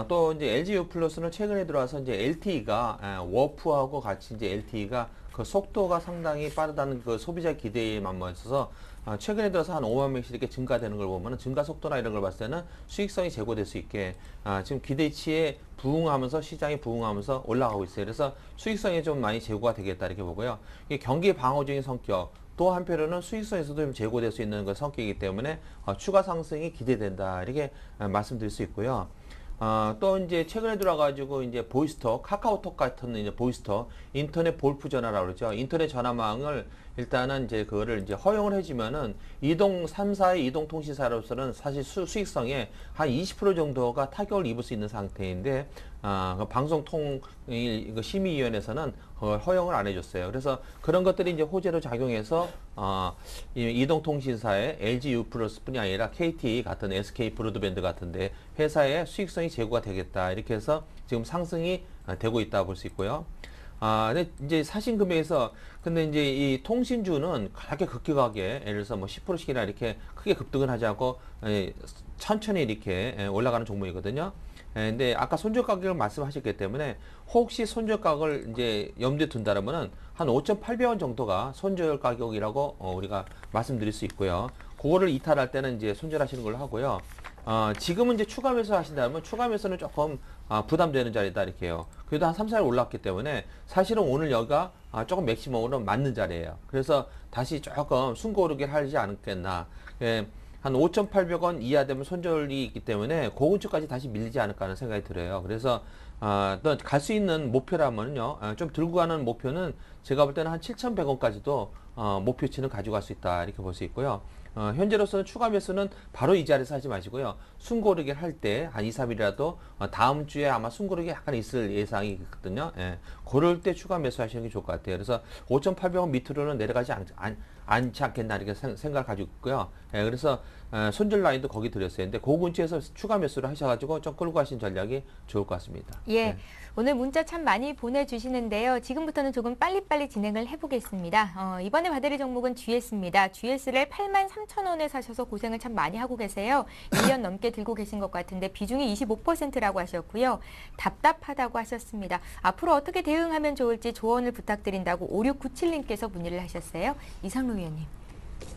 또 이제 LG U 플러스는 최근에 들어와서 이제 LTE가 워프하고 같이 이제 LTE가 그 속도가 상당히 빠르다는 그 소비자 기대에 맞먹어서 최근에 들어서 한 5만 명씩 이렇게 증가되는 걸 보면은 증가 속도나 이런 걸 봤을 때는 수익성이 제고될 수 있게 지금 기대치에 부응하면서 시장이 부응하면서 올라가고 있어요. 그래서 수익성이 좀 많이 제고가 되겠다 이렇게 보고요. 이게 경기 방어적인 성격 또 한편으로는 수익성에서도 좀 제고될 수 있는 그 성격이기 때문에 추가 상승이 기대된다 이렇게 말씀드릴 수 있고요. 또 이제 최근에 들어와가지고 이제 보이스터, 카카오톡 같은 이제 보이스터, 인터넷 볼프 전화라고 그러죠. 인터넷 전화망을 일단은 이제 그거를 이제 허용을 해주면은 이동 3사의 이동 통신사로서는 사실 수익성에 한 20% 정도가 타격을 입을 수 있는 상태인데 그 방송통일 심의위원회에서는 그걸 허용을 안 해줬어요. 그래서 그런 것들이 이제 호재로 작용해서 이 이동통신사의 LG U+뿐이 아니라 KT 같은 SK 브로드밴드 같은데 회사의 수익성이 제고가 되겠다 이렇게 해서 지금 상승이 되고 있다 볼 수 있고요. 근데 이제 사신 금액에서 근데 이제 이 통신주는 그렇게 급격하게 예를 들어서 뭐 10%씩이나 이렇게 크게 급등을 하지 않고 천천히 이렇게 올라가는 종목이거든요. 근데 아까 손절 가격을 말씀하셨기 때문에 혹시 손절 가격을 이제 염두에 둔다면은 한 5,800원 정도가 손절 가격이라고 우리가 말씀드릴 수 있고요. 그거를 이탈할 때는 이제 손절하시는 걸로 하고요. 지금은 이제 추가 매수 하신다면 추가 매수는 조금 부담되는 자리다 이렇게 해요. 그래도 한 3, 4일 올랐기 때문에 사실은 오늘 여기가 조금 맥시멈으로 맞는 자리예요. 그래서 다시 조금 숨고르기를 하지 않겠나. 한 5,800원 이하 되면 손절이 있기 때문에 고근처까지 다시 밀리지 않을까 하는 생각이 들어요. 그래서 또 갈 수 있는 목표라면요. 좀 들고 가는 목표는 제가 볼 때는 한 7,100원까지도 목표치는 가져갈 수 있다 이렇게 볼 수 있고요. 현재로서는 추가 매수는 바로 이 자리에서 하지 마시고요. 숨고르기를 할 때 한 2, 3일이라도 다음 주에 아마 숨고르기 약간 있을 예상이 있거든요. 예. 그럴 때 추가 매수 하시는 게 좋을 것 같아요. 그래서 5,800원 밑으로는 내려가지 않지 않겠나 이렇게 생각을 가지고 있고요. 예. 그래서 손절 라인도 거기 드렸어요. 근데 그 근처에서 추가 매수를 하셔가지고 좀 끌고 가신 전략이 좋을 것 같습니다. 예. 예. 오늘 문자 참 많이 보내주시는데요. 지금부터는 조금 빨리빨리 진행을 해보겠습니다. 이번에 봐드릴 종목은 GS입니다. GS를 83,000원에 사셔서 고생을 참 많이 하고 계세요. 1년 넘게 들고 계신 것 같은데 비중이 25%라고 하셨고요. 답답하다고 하셨습니다. 앞으로 어떻게 대응하면 좋을지 조언을 부탁드린다고 5697님께서 문의를 하셨어요. 이상로 위원님.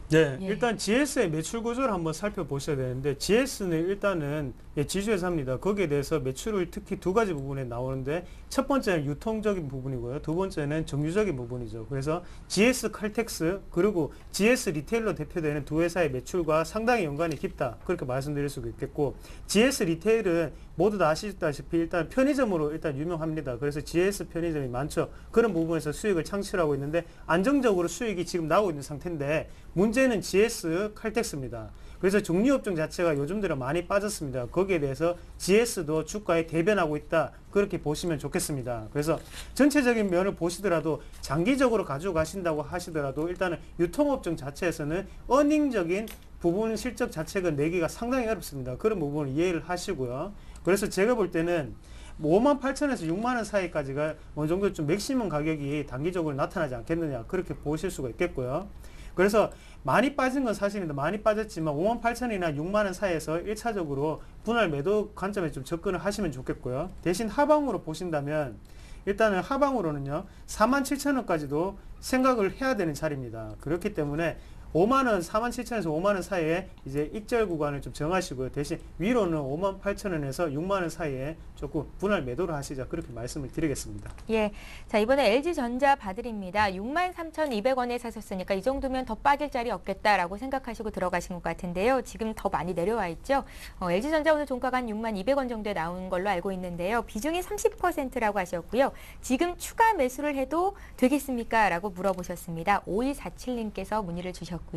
네, 예. 일단 GS의 매출 구조를 한번 살펴보셔야 되는데 GS는 일단은 지주회사입니다. 거기에 대해서 매출을 특히 두 가지 부분에 나오는데 첫 번째는 유통적인 부분이고요. 두 번째는 정유적인 부분이죠. 그래서 GS 칼텍스 그리고 GS 리테일로 대표되는 두 회사의 매출과 상당히 연관이 깊다. 그렇게 말씀드릴 수 있겠고 GS 리테일은 모두 다 아시다시피 일단 편의점으로 일단 유명합니다. 그래서 GS 편의점이 많죠. 그런 부분에서 수익을 창출하고 있는데 안정적으로 수익이 지금 나오고 있는 상태인데 문제는 GS 칼텍스입니다. 그래서 종류업종 자체가 요즘 들어 많이 빠졌습니다. 거기에 대해서 GS도 주가에 대변하고 있다. 그렇게 보시면 좋겠습니다. 그래서 전체적인 면을 보시더라도 장기적으로 가지고 가신다고 하시더라도 일단은 유통업종 자체에서는 어닝적인 부분 실적 자체가 내기가 상당히 어렵습니다. 그런 부분을 이해를 하시고요. 그래서 제가 볼 때는 58,000원에서 6만원 사이까지가 어느 정도 좀 맥시멈 가격이 단기적으로 나타나지 않겠느냐 그렇게 보실 수가 있겠고요. 그래서 많이 빠진 건 사실입니다. 많이 빠졌지만 58,000원이나 6만원 사이에서 1차적으로 분할 매도 관점에 좀 접근을 하시면 좋겠고요. 대신 하방으로 보신다면 일단은 하방으로는요 47,000원까지도 생각을 해야 되는 자리입니다. 그렇기 때문에 5만원, 47,000원에서 5만원 사이에 이제 익절 구간을 좀 정하시고요. 대신 위로는 58,000원에서 6만원 사이에 조금 분할 매도를 하시자 그렇게 말씀을 드리겠습니다. 예. 자, 이번에 LG전자 봐드립니다. 63,200원에 사셨으니까 이 정도면 더 빠질 자리 없겠다라고 생각하시고 들어가신 것 같은데요. 지금 더 많이 내려와 있죠. LG전자 오늘 종가가 한 62,200원 정도에 나온 걸로 알고 있는데요. 비중이 30%라고 하셨고요. 지금 추가 매수를 해도 되겠습니까? 라고 물어보셨습니다. 5147님께서 문의를 주셨고요.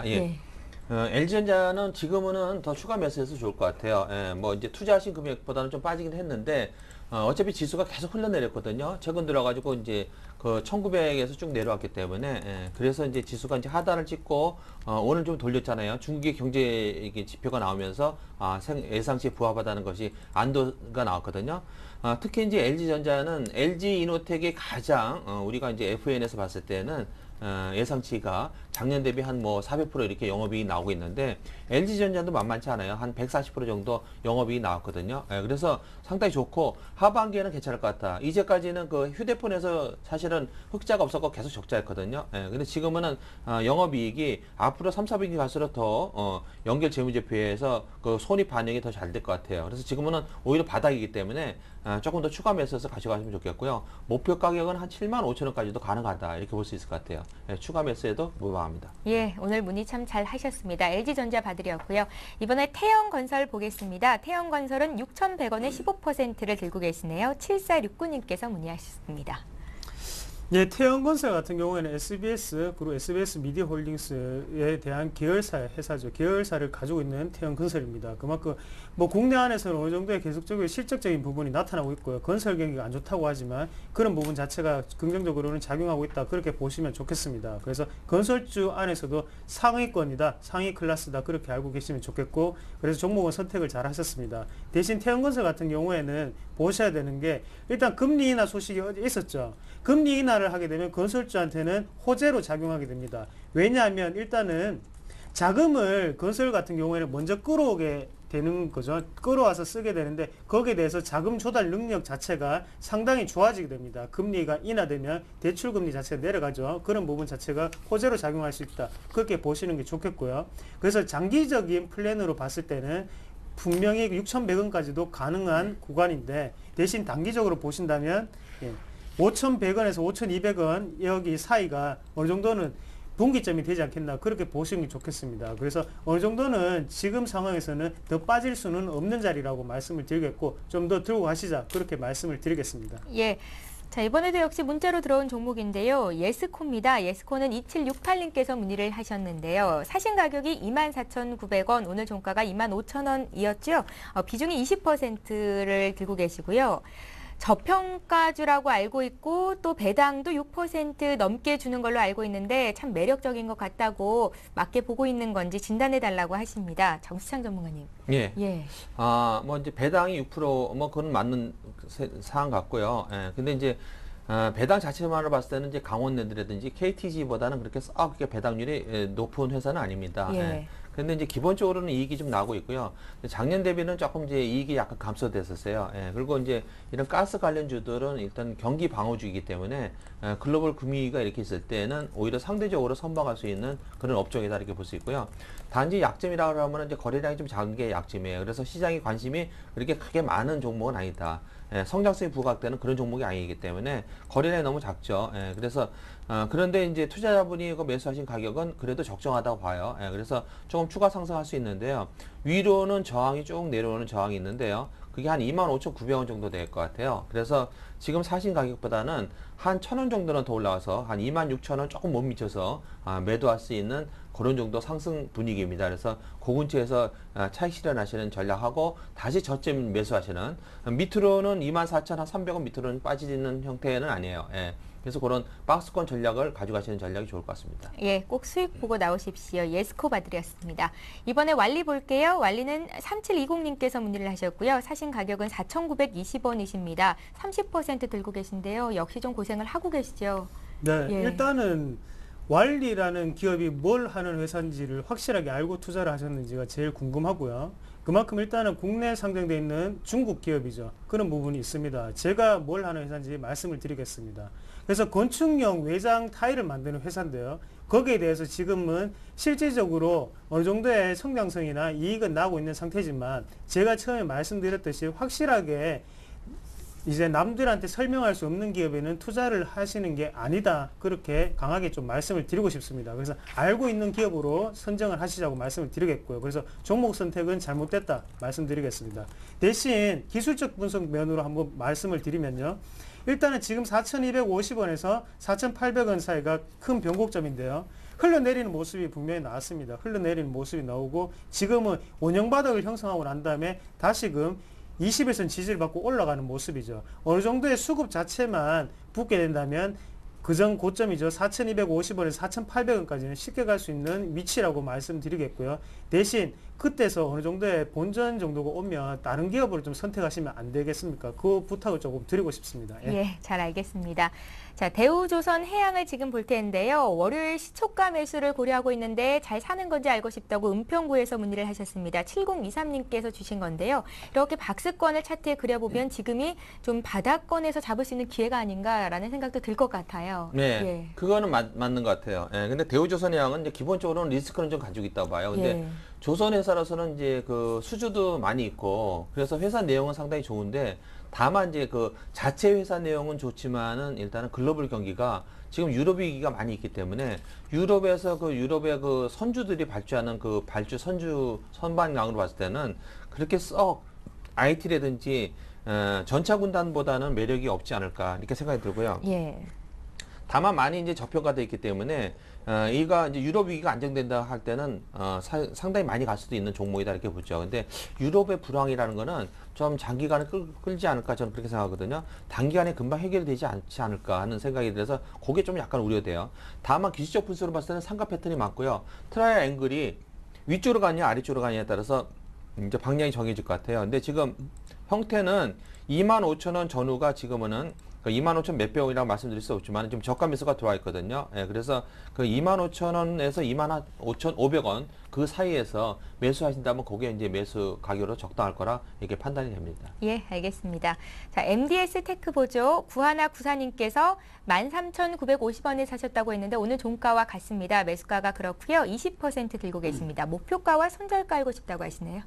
예. 네. LG전자는 지금은 더 추가 매수해서 좋을 것 같아요. 예, 뭐 이제 투자하신 금액보다는 좀 빠지긴 했는데 어차피 지수가 계속 흘러내렸거든요. 최근 들어가지고 이제 그 1900에서 쭉 내려왔기 때문에 그래서 이제 지수가 이제 하단을 찍고 오늘 좀 돌렸잖아요. 중국의 경제 이게 지표가 나오면서 예상치에 부합하다는 것이 안도가 나왔거든요. 특히 이제 LG전자는 LG이노텍의 가장 우리가 이제 FN에서 봤을 때는 예상치가 작년 대비 한 뭐 400% 이렇게 영업이익이 나오고 있는데 LG전자도 만만치 않아요. 한 140% 정도 영업이익이 나왔거든요. 그래서 상당히 좋고 하반기에는 괜찮을 것 같다. 이제까지는 그 휴대폰에서 사실은 흑자가 없었고 계속 적자였거든요. 근데 지금은 영업이익이 앞으로 3, 4분기 갈수록 더 연결 재무제표에서 그 손익 반영이 더 잘 될 것 같아요. 그래서 지금은 오히려 바닥이기 때문에 조금 더 추가 매수해서 가져가시면 좋겠고요. 목표 가격은 한 75,000원까지도 가능하다. 이렇게 볼 수 있을 것 같아요. 추가 매수에도 무방합니다. 예, 오늘 문의 참 잘 하셨습니다. LG전자 봐드렸고요. 이번에 태영건설 보겠습니다. 태영건설은 6,100원에 15%를 들고 계시네요. 7469님께서 문의하셨습니다. 예, 태영건설 같은 경우에는 SBS 그리고 SBS 미디어홀딩스에 대한 계열사 회사죠. 계열사를 가지고 있는 태영건설입니다. 그만큼 뭐 국내 안에서는 어느 정도의 계속적인 실적적인 부분이 나타나고 있고요. 건설 경기가 안 좋다고 하지만 그런 부분 자체가 긍정적으로는 작용하고 있다. 그렇게 보시면 좋겠습니다. 그래서 건설주 안에서도 상위권이다, 상위 클래스다 그렇게 알고 계시면 좋겠고, 그래서 종목은 선택을 잘 하셨습니다. 대신 태영건설 같은 경우에는 보셔야 되는 게 일단 금리 인하 소식이 어제 있었죠. 금리 인하를 하게 되면 건설주한테는 호재로 작용하게 됩니다. 왜냐하면 일단은 자금을 건설 같은 경우에는 먼저 끌어오게 되는 거죠. 끌어와서 쓰게 되는데 거기에 대해서 자금 조달 능력 자체가 상당히 좋아지게 됩니다. 금리가 인하되면 대출금리 자체가 내려가죠. 그런 부분 자체가 호재로 작용할 수 있다. 그렇게 보시는 게 좋겠고요. 그래서 장기적인 플랜으로 봤을 때는 분명히 6,100원까지도 가능한 구간인데, 대신 단기적으로 보신다면 5,100원에서 5,200원 여기 사이가 어느 정도는 분기점이 되지 않겠나 그렇게 보시는 게 좋겠습니다. 그래서 어느 정도는 지금 상황에서는 더 빠질 수는 없는 자리라고 말씀을 드리겠고, 좀 더 들고 가시자 그렇게 말씀을 드리겠습니다. 예. 자, 이번에도 역시 문자로 들어온 종목인데요. 예스코입니다. 예스코는 2768님께서 문의를 하셨는데요. 사신 가격이 24,900원, 오늘 종가가 25,000원이었죠. 비중이 20%를 들고 계시고요. 저평가주라고 알고 있고 또 배당도 6% 넘게 주는 걸로 알고 있는데 참 매력적인 것 같다고 맞게 보고 있는 건지 진단해 달라고 하십니다. 정수창 전문가님. 예. 예. 뭐 이제 배당이 6% 뭐 그건 맞는 사항 같고요. 예. 근데 이제 배당 자체만으로 봤을 때는 이제 강원랜드라든지 KTG보다는 그렇게 썩 배당률이 높은 회사는 아닙니다. 예. 예. 근데 이제 기본적으로는 이익이 좀 나고 있고요. 작년 대비는 조금 이제 이익이 약간 감소됐었어요. 예. 그리고 이제 이런 가스 관련주들은 일단 경기 방어주이기 때문에 글로벌 금융위기가 이렇게 있을 때는 오히려 상대적으로 선방할 수 있는 그런 업종이다 이렇게 볼 수 있고요. 단지 약점이라고 하면 이제 거래량이 좀 작은 게 약점이에요. 그래서 시장의 관심이 그렇게 크게 많은 종목은 아니다. 성장성이 부각되는 그런 종목이 아니기 때문에 거래량이 너무 작죠. 그래서 그런데 이제 투자자분이 그 매수하신 가격은 그래도 적정하다고 봐요. 그래서 조금 추가 상승할 수 있는데요. 위로는 저항이 쭉 내려오는 저항이 있는데요. 그게 한 25,900원 정도 될 것 같아요. 그래서 지금 사신 가격보다는 한 1,000원 정도는 더 올라와서 한 26,000원 조금 못 미쳐서 매도할 수 있는 그런 정도 상승 분위기입니다. 그래서 고근처에서 차익 실현하시는 전략하고 다시 저점 매수하시는, 밑으로는 24,300원 밑으로는 빠지는 형태는 아니에요. 그래서 그런 박스권 전략을 가져가시는 전략이 좋을 것 같습니다. 예, 꼭 수익 보고 나오십시오. 예스코 봐드렸습니다. 이번에 완리 볼게요. 완리는 3720님께서 문의를 하셨고요. 사신 가격은 4,920원이십니다. 30% 들고 계신데요. 역시 좀 고생을 하고 계시죠. 네, 예. 일단은 완리라는 기업이 뭘 하는 회사인지를 확실하게 알고 투자를 하셨는지가 제일 궁금하고요. 그만큼 일단은 국내에 상장되어 있는 중국 기업이죠. 그런 부분이 있습니다. 제가 뭘 하는 회사인지 말씀을 드리겠습니다. 그래서 건축용 외장 타일을 만드는 회사인데요. 거기에 대해서 지금은 실질적으로 어느 정도의 성장성이나 이익은 나고 있는 상태지만, 제가 처음에 말씀드렸듯이 확실하게 이제 남들한테 설명할 수 없는 기업에는 투자를 하시는 게 아니다. 그렇게 강하게 좀 말씀을 드리고 싶습니다. 그래서 알고 있는 기업으로 선정을 하시자고 말씀을 드리겠고요. 그래서 종목 선택은 잘못됐다 말씀드리겠습니다. 대신 기술적 분석 면으로 한번 말씀을 드리면요. 일단은 지금 4,250원에서 4,800원 사이가 큰 변곡점인데요. 흘러내리는 모습이 분명히 나왔습니다. 흘러내리는 모습이 나오고 지금은 원형 바닥을 형성하고 난 다음에 다시금 20일선 지지를 받고 올라가는 모습이죠. 어느 정도의 수급 자체만 붙게 된다면 그전 고점이죠. 4,250원에서 4,800원까지는 쉽게 갈 수 있는 위치라고 말씀드리겠고요. 대신 그때서 어느 정도의 본전 정도가 오면 다른 기업으로 좀 선택하시면 안 되겠습니까? 그 부탁을 조금 드리고 싶습니다. 예, 잘 알겠습니다. 자, 대우조선 해양을 지금 볼 텐데요. 월요일 시초가 매수를 고려하고 있는데 잘 사는 건지 알고 싶다고 은평구에서 문의를 하셨습니다. 7023님께서 주신 건데요. 이렇게 박스권을 차트에 그려보면 지금이 좀 바닥권에서 잡을 수 있는 기회가 아닌가라는 생각도 들 것 같아요. 네, 예. 그거는 맞는 것 같아요. 근데 대우조선해양은 이제 기본적으로는 리스크는 좀 가지고 있다고 봐요. 근데 예. 조선회사로서는 이제 그 수주도 많이 있고 그래서 회사 내용은 상당히 좋은데, 다만 이제 그 자체 회사 내용은 좋지만은 일단은 글로벌 경기가 지금 유럽 위기가 많이 있기 때문에 유럽에서 그 유럽의 그 선주들이 발주하는 그 발주 선주 선반량으로 봤을 때는 그렇게 썩 IT라든지 전차 군단보다는 매력이 없지 않을까 이렇게 생각이 들고요. 예. 다만 많이 이제 저평가돼 있기 때문에 이가 이제 유럽 위기가 안정된다 할 때는 상당히 많이 갈 수도 있는 종목이다 이렇게 보죠. 근데 유럽의 불황이라는 거는 좀 장기간에 끌지 않을까 저는 그렇게 생각하거든요. 단기간에 금방 해결이 되지 않지 않을까 하는 생각이 들어서 그게 좀 약간 우려돼요. 다만 기술적 분석으로 봤을 때는 상가 패턴이 많고요. 트라이얼 앵글이 위쪽으로 가느냐 아래쪽으로 가느냐에 따라서 이제 방향이 정해질 것 같아요. 근데 지금 형태는 25,000원 전후가 지금은 25,000 몇백 원이라고 말씀드릴 수 없지만 좀 저가 매수가 들어와 있거든요. 예, 그래서 그 25,000원에서 25,500원 그 사이에서 매수하신다면 그게 이제 매수 가격으로 적당할 거라 이렇게 판단이 됩니다. 예, 알겠습니다. 자, MDS 테크 보죠. 구하나 구사님께서 13,950원에 사셨다고 했는데 오늘 종가와 같습니다. 매수가가 그렇고요. 20% 들고 계십니다. 목표가와 손절 깔고 싶다고 하시네요.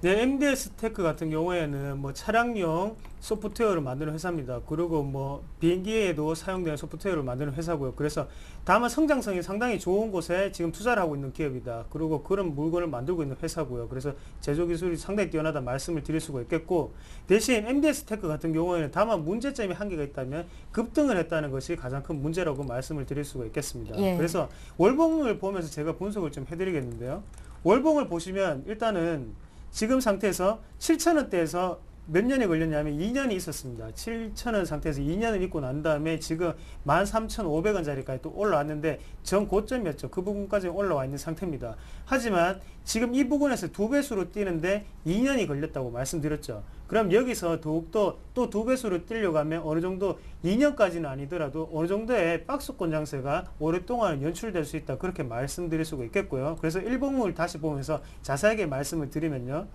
네, MDS 테크 같은 경우에는 뭐 차량용 소프트웨어를 만드는 회사입니다. 그리고 뭐 비행기에도 사용되는 소프트웨어를 만드는 회사고요. 그래서 다만 성장성이 상당히 좋은 곳에 지금 투자를 하고 있는 기업이다. 그리고 그런 물건을 만들고 있는 회사고요. 그래서 제조 기술이 상당히 뛰어나다 말씀을 드릴 수가 있겠고, 대신 MDS 테크 같은 경우에는 다만 문제점이 한계가 있다면 급등을 했다는 것이 가장 큰 문제라고 말씀을 드릴 수가 있겠습니다. 예. 그래서 월봉을 보면서 제가 분석을 좀 해드리겠는데요. 월봉을 보시면 일단은 지금 상태에서 7,000원대에서 몇 년이 걸렸냐면 2년이 있었습니다. 7,000원 상태에서 2년을 있고 난 다음에 지금 13,500원짜리까지 또 올라왔는데 전 고점이었죠. 그 부분까지 올라와 있는 상태입니다. 하지만 지금 이 부분에서 2배수로 뛰는데 2년이 걸렸다고 말씀드렸죠. 그럼 여기서 더욱더 또 2배수로 뛰려고 하면 어느 정도 2년까지는 아니더라도 어느 정도의 박스권 장세가 오랫동안 연출될 수 있다. 그렇게 말씀드릴 수가 있겠고요. 그래서 일봉을 다시 보면서 자세하게 말씀을 드리면요.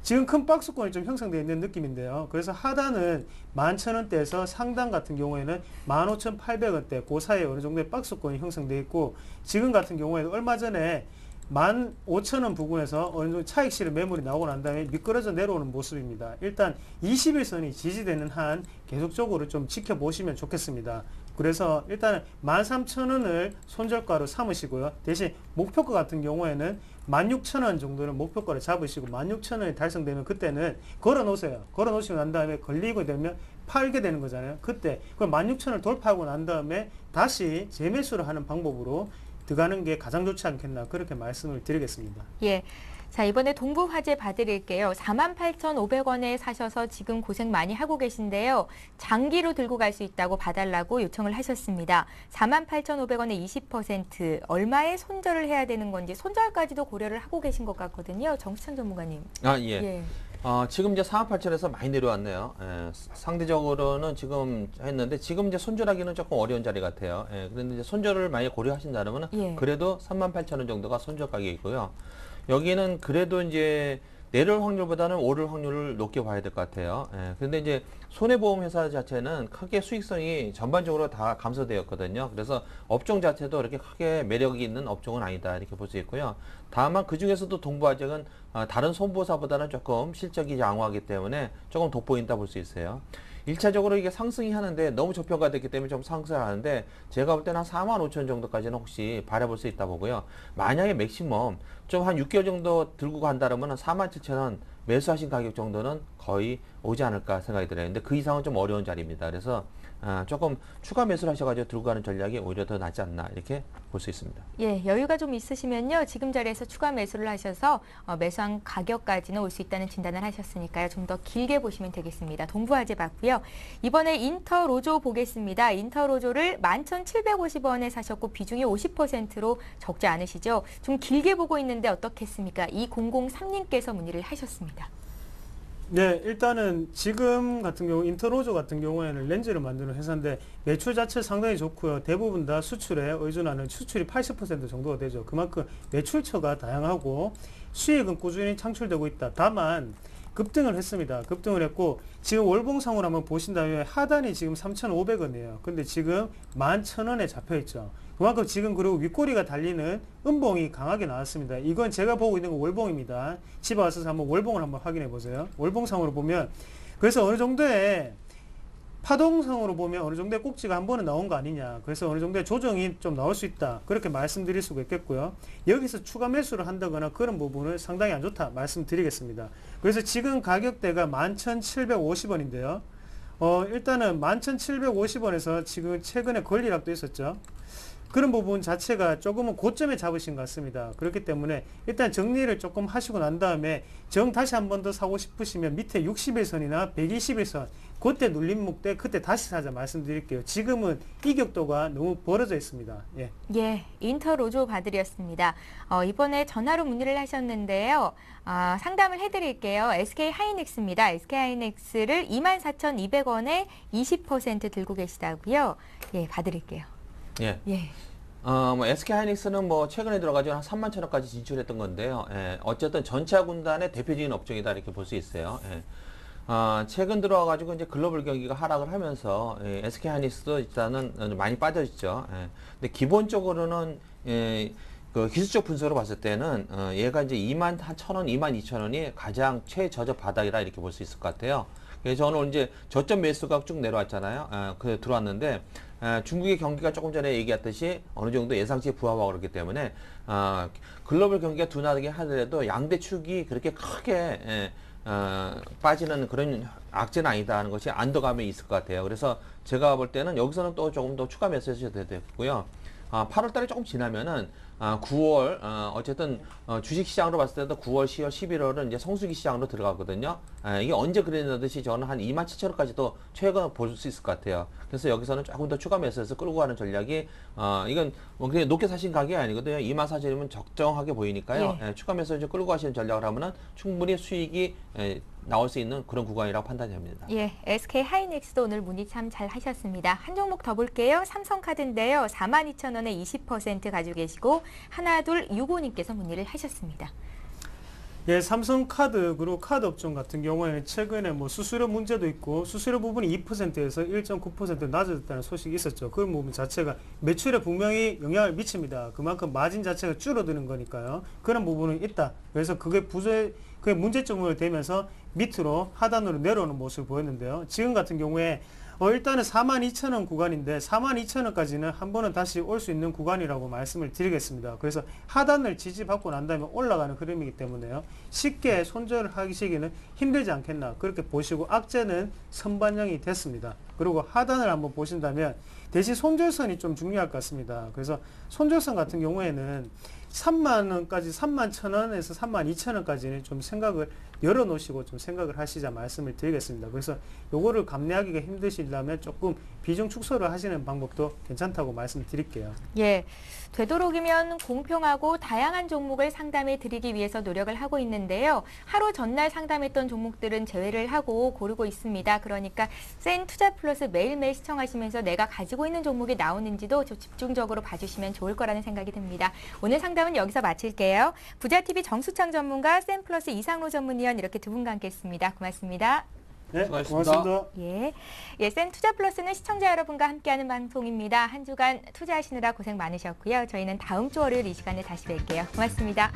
지금 큰 박스권이 좀 형성되어 있는 느낌인데요. 그래서 하단은 11,000원대에서 상단 같은 경우에는 15,800원대 그 사이에 어느 정도의 박스권이 형성되어 있고, 지금 같은 경우에는 얼마 전에 15,000원 부근에서 어느 정도 차익 실현 매물이 나오고 난 다음에 미끄러져 내려오는 모습입니다. 일단 21선이 지지되는 한 계속적으로 좀 지켜보시면 좋겠습니다. 그래서 일단은 13,000원을 손절가로 삼으시고요. 대신 목표가 같은 경우에는 16,000원 정도는 목표가를 잡으시고 16,000원이 달성되면 그때는 걸어 놓으세요. 걸어 놓으시고 난 다음에 걸리고 되면 팔게 되는 거잖아요. 그때 그 16,000원을 돌파하고 난 다음에 다시 재매수를 하는 방법으로 들어가는 게 가장 좋지 않겠나 그렇게 말씀을 드리겠습니다. 예. 자, 이번에 동부화재 봐드릴게요. 48,500원에 사셔서 지금 고생 많이 하고 계신데요. 장기로 들고 갈 수 있다고 봐달라고 요청을 하셨습니다. 48,500원에 20% 얼마에 손절을 해야 되는 건지 손절까지도 고려를 하고 계신 것 같거든요. 정수찬 전문가님. 아, 예. 지금 이제 48,000원에서 많이 내려왔네요. 예, 상대적으로는 지금 했는데 지금 이제 손절하기는 조금 어려운 자리 같아요. 예, 그런데 이제 손절을 많이 고려하신다면 예. 그래도 38,000원 정도가 손절 가격이고요. 여기는 그래도 이제 내릴 확률보다는 오를 확률을 높게 봐야 될 것 같아요. 예, 그런데 이제 손해보험 회사 자체는 크게 수익성이 전반적으로 다 감소되었거든요. 그래서 업종 자체도 이렇게 크게 매력이 있는 업종은 아니다 이렇게 볼 수 있고요. 다만 그 중에서도 동부화재는 다른 손보사보다는 조금 실적이 양호하기 때문에 조금 돋보인다 볼 수 있어요. 1차적으로 이게 상승이 하는데 너무 저평가됐기 때문에 좀 상승하는데 제가 볼 때는 한 45,000원 정도까지는 혹시 바라볼 수 있다 보고요. 만약에 맥시멈 좀 한 6개월 정도 들고 간다면 47,000원 매수하신 가격 정도는 거의 오지 않을까 생각이 들어요. 근데 그 이상은 좀 어려운 자리입니다. 그래서 조금 추가 매수를 하셔가지고 들고 가는 전략이 오히려 더 낫지 않나 이렇게 볼 수 있습니다. 예, 여유가 좀 있으시면요. 지금 자리에서 추가 매수를 하셔서 매수한 가격까지는 올 수 있다는 진단을 하셨으니까요. 좀 더 길게 보시면 되겠습니다. 동부화재 봤고요. 이번에 인터로조 보겠습니다. 인터로조를 11,750원에 사셨고 비중이 50%로 적지 않으시죠? 좀 길게 보고 있는데 어떻겠습니까? 2003님께서 문의를 하셨습니다. 네, 일단은 지금 같은 경우 인터로조 같은 경우에는 렌즈를 만드는 회사인데 매출 자체 상당히 좋고요. 대부분 다 수출에 의존하는 수출이 80% 정도가 되죠. 그만큼 매출처가 다양하고 수익은 꾸준히 창출되고 있다. 다만 급등을 했습니다. 급등을 했고 지금 월봉상으로 한번 보신다면 하단이 지금 3,500원이에요. 근데 지금 11,000원에 잡혀 있죠. 그만큼 지금 그리고 윗꼬리가 달리는 음봉이 강하게 나왔습니다. 이건 제가 보고 있는 건 월봉입니다. 집에 와서 한번 월봉을 한번 확인해 보세요. 월봉상으로 보면 그래서 어느 정도의 파동상으로 보면 어느 정도의 꼭지가 한 번은 나온 거 아니냐. 그래서 어느 정도의 조정이 좀 나올 수 있다. 그렇게 말씀드릴 수가 있겠고요. 여기서 추가 매수를 한다거나 그런 부분은 상당히 안 좋다 말씀드리겠습니다. 그래서 지금 가격대가 11,750원인데요. 일단은 11,750원에서 지금 최근에 권리락도 있었죠. 그런 부분 자체가 조금은 고점에 잡으신 것 같습니다. 그렇기 때문에 일단 정리를 조금 하시고 난 다음에 다시 한 번 더 사고 싶으시면 밑에 61선이나 121선 그때 눌림목 때 그때 다시 사자 말씀드릴게요. 지금은 이 격도가 너무 벌어져 있습니다. 예. 예, 인터로조 바들이었습니다. 이번에 전화로 문의를 하셨는데요. 상담을 해드릴게요. SK하이닉스입니다. SK하이닉스를 24,200원에 20% 들고 계시다고요. 예, 봐드릴게요. 예. 예. 뭐 SK하이닉스는 뭐 최근에 들어가지고 한 31,000원까지 진출했던 건데요. 예. 어쨌든 전차 군단의 대표적인 업종이다 이렇게 볼 수 있어요. 예. 최근 들어와가지고 이제 글로벌 경기가 하락을 하면서 SK하이닉스도 일단은 많이 빠져있죠. 예. 근데 기본적으로는 그 기술적 분석으로 봤을 때는 얘가 이제 21,000원, 22,000원이 가장 최저저 바닥이라 이렇게 볼 수 있을 것 같아요. 그래서 저는 이제 저점 매수가 쭉 내려왔잖아요. 그 들어왔는데 중국의 경기가 조금 전에 얘기했듯이 어느 정도 예상치에 부합하고 그렇기 때문에 글로벌 경기가 둔하게 하더라도 양대 축이 그렇게 크게 빠지는 그런 악재는 아니다 하는 것이 안도감이 있을 것 같아요. 그래서 제가 볼 때는 여기서는 또 조금 더 추가 매수해주셔도 되고요. 8월 달에 조금 지나면은 9월 어쨌든 주식 시장으로 봤을 때도 9월, 10월, 11월은 이제 성수기 시장으로 들어가거든요. 이게 언제 그랬는듯이 저는 한 27,000원까지도 최근 볼 수 있을 것 같아요. 그래서 여기서는 조금 더 추가 매수해서 끌고 가는 전략이 이건 뭐 그냥 높게 사신 가격이 아니거든요. 24,000원이면 적정하게 보이니까요. 예. 추가 매수해서 끌고 가시는 전략을 하면은 충분히 수익이 나올 수 있는 그런 구간이라고 판단이 됩니다. 예, SK하이닉스도 오늘 문의 참 잘 하셨습니다. 한 종목 더 볼게요. 삼성카드인데요. 42,000원에 20% 가지고 계시고 하나둘 65님께서 문의를 하셨습니다. 예, 삼성카드 그리고 카드 업종 같은 경우에는 최근에 뭐 수수료 문제도 있고 수수료 부분이 2%에서 1.9% 낮아졌다는 소식이 있었죠. 그 부분 자체가 매출에 분명히 영향을 미칩니다. 그만큼 마진 자체가 줄어드는 거니까요. 그런 부분은 있다. 그래서 그게 문제점으로 되면서 밑으로 하단으로 내려오는 모습을 보였는데요. 지금 같은 경우에 일단은 42,000원 구간인데 42,000원까지는 한 번은 다시 올 수 있는 구간이라고 말씀을 드리겠습니다. 그래서 하단을 지지받고 난 다음에 올라가는 흐름이기 때문에요. 쉽게 손절을 하시기는 힘들지 않겠나 그렇게 보시고 악재는 선반영이 됐습니다. 그리고 하단을 한번 보신다면 대신 손절선이 좀 중요할 것 같습니다. 그래서 손절선 같은 경우에는 31,000원까지 31,000원에서 32,000원까지는 좀 생각을 열어놓으시고 좀 생각을 하시자 말씀을 드리겠습니다. 그래서 요거를 감내하기가 힘드시다면 조금 비중 축소를 하시는 방법도 괜찮다고 말씀드릴게요. 예, 되도록이면 공평하고 다양한 종목을 상담해 드리기 위해서 노력을 하고 있는데요. 하루 전날 상담했던 종목들은 제외를 하고 고르고 있습니다. 그러니까 센 투자 플러스 매일매일 시청하시면서 내가 가지고 있는 종목이 나오는지도 좀 집중적으로 봐주시면 좋을 거라는 생각이 듭니다. 오늘 상담은 여기서 마칠게요. 부자TV 정수창 전문가, 센 플러스 이상로 전문위원 이렇게 두 분과 함께 했습니다. 고맙습니다. 네, 수고하셨습니다. 고맙습니다. 예, 센 투자 플러스는 시청자 여러분과 함께하는 방송입니다. 한 주간 투자하시느라 고생 많으셨고요. 저희는 다음 주 월요일 이 시간에 다시 뵐게요. 고맙습니다.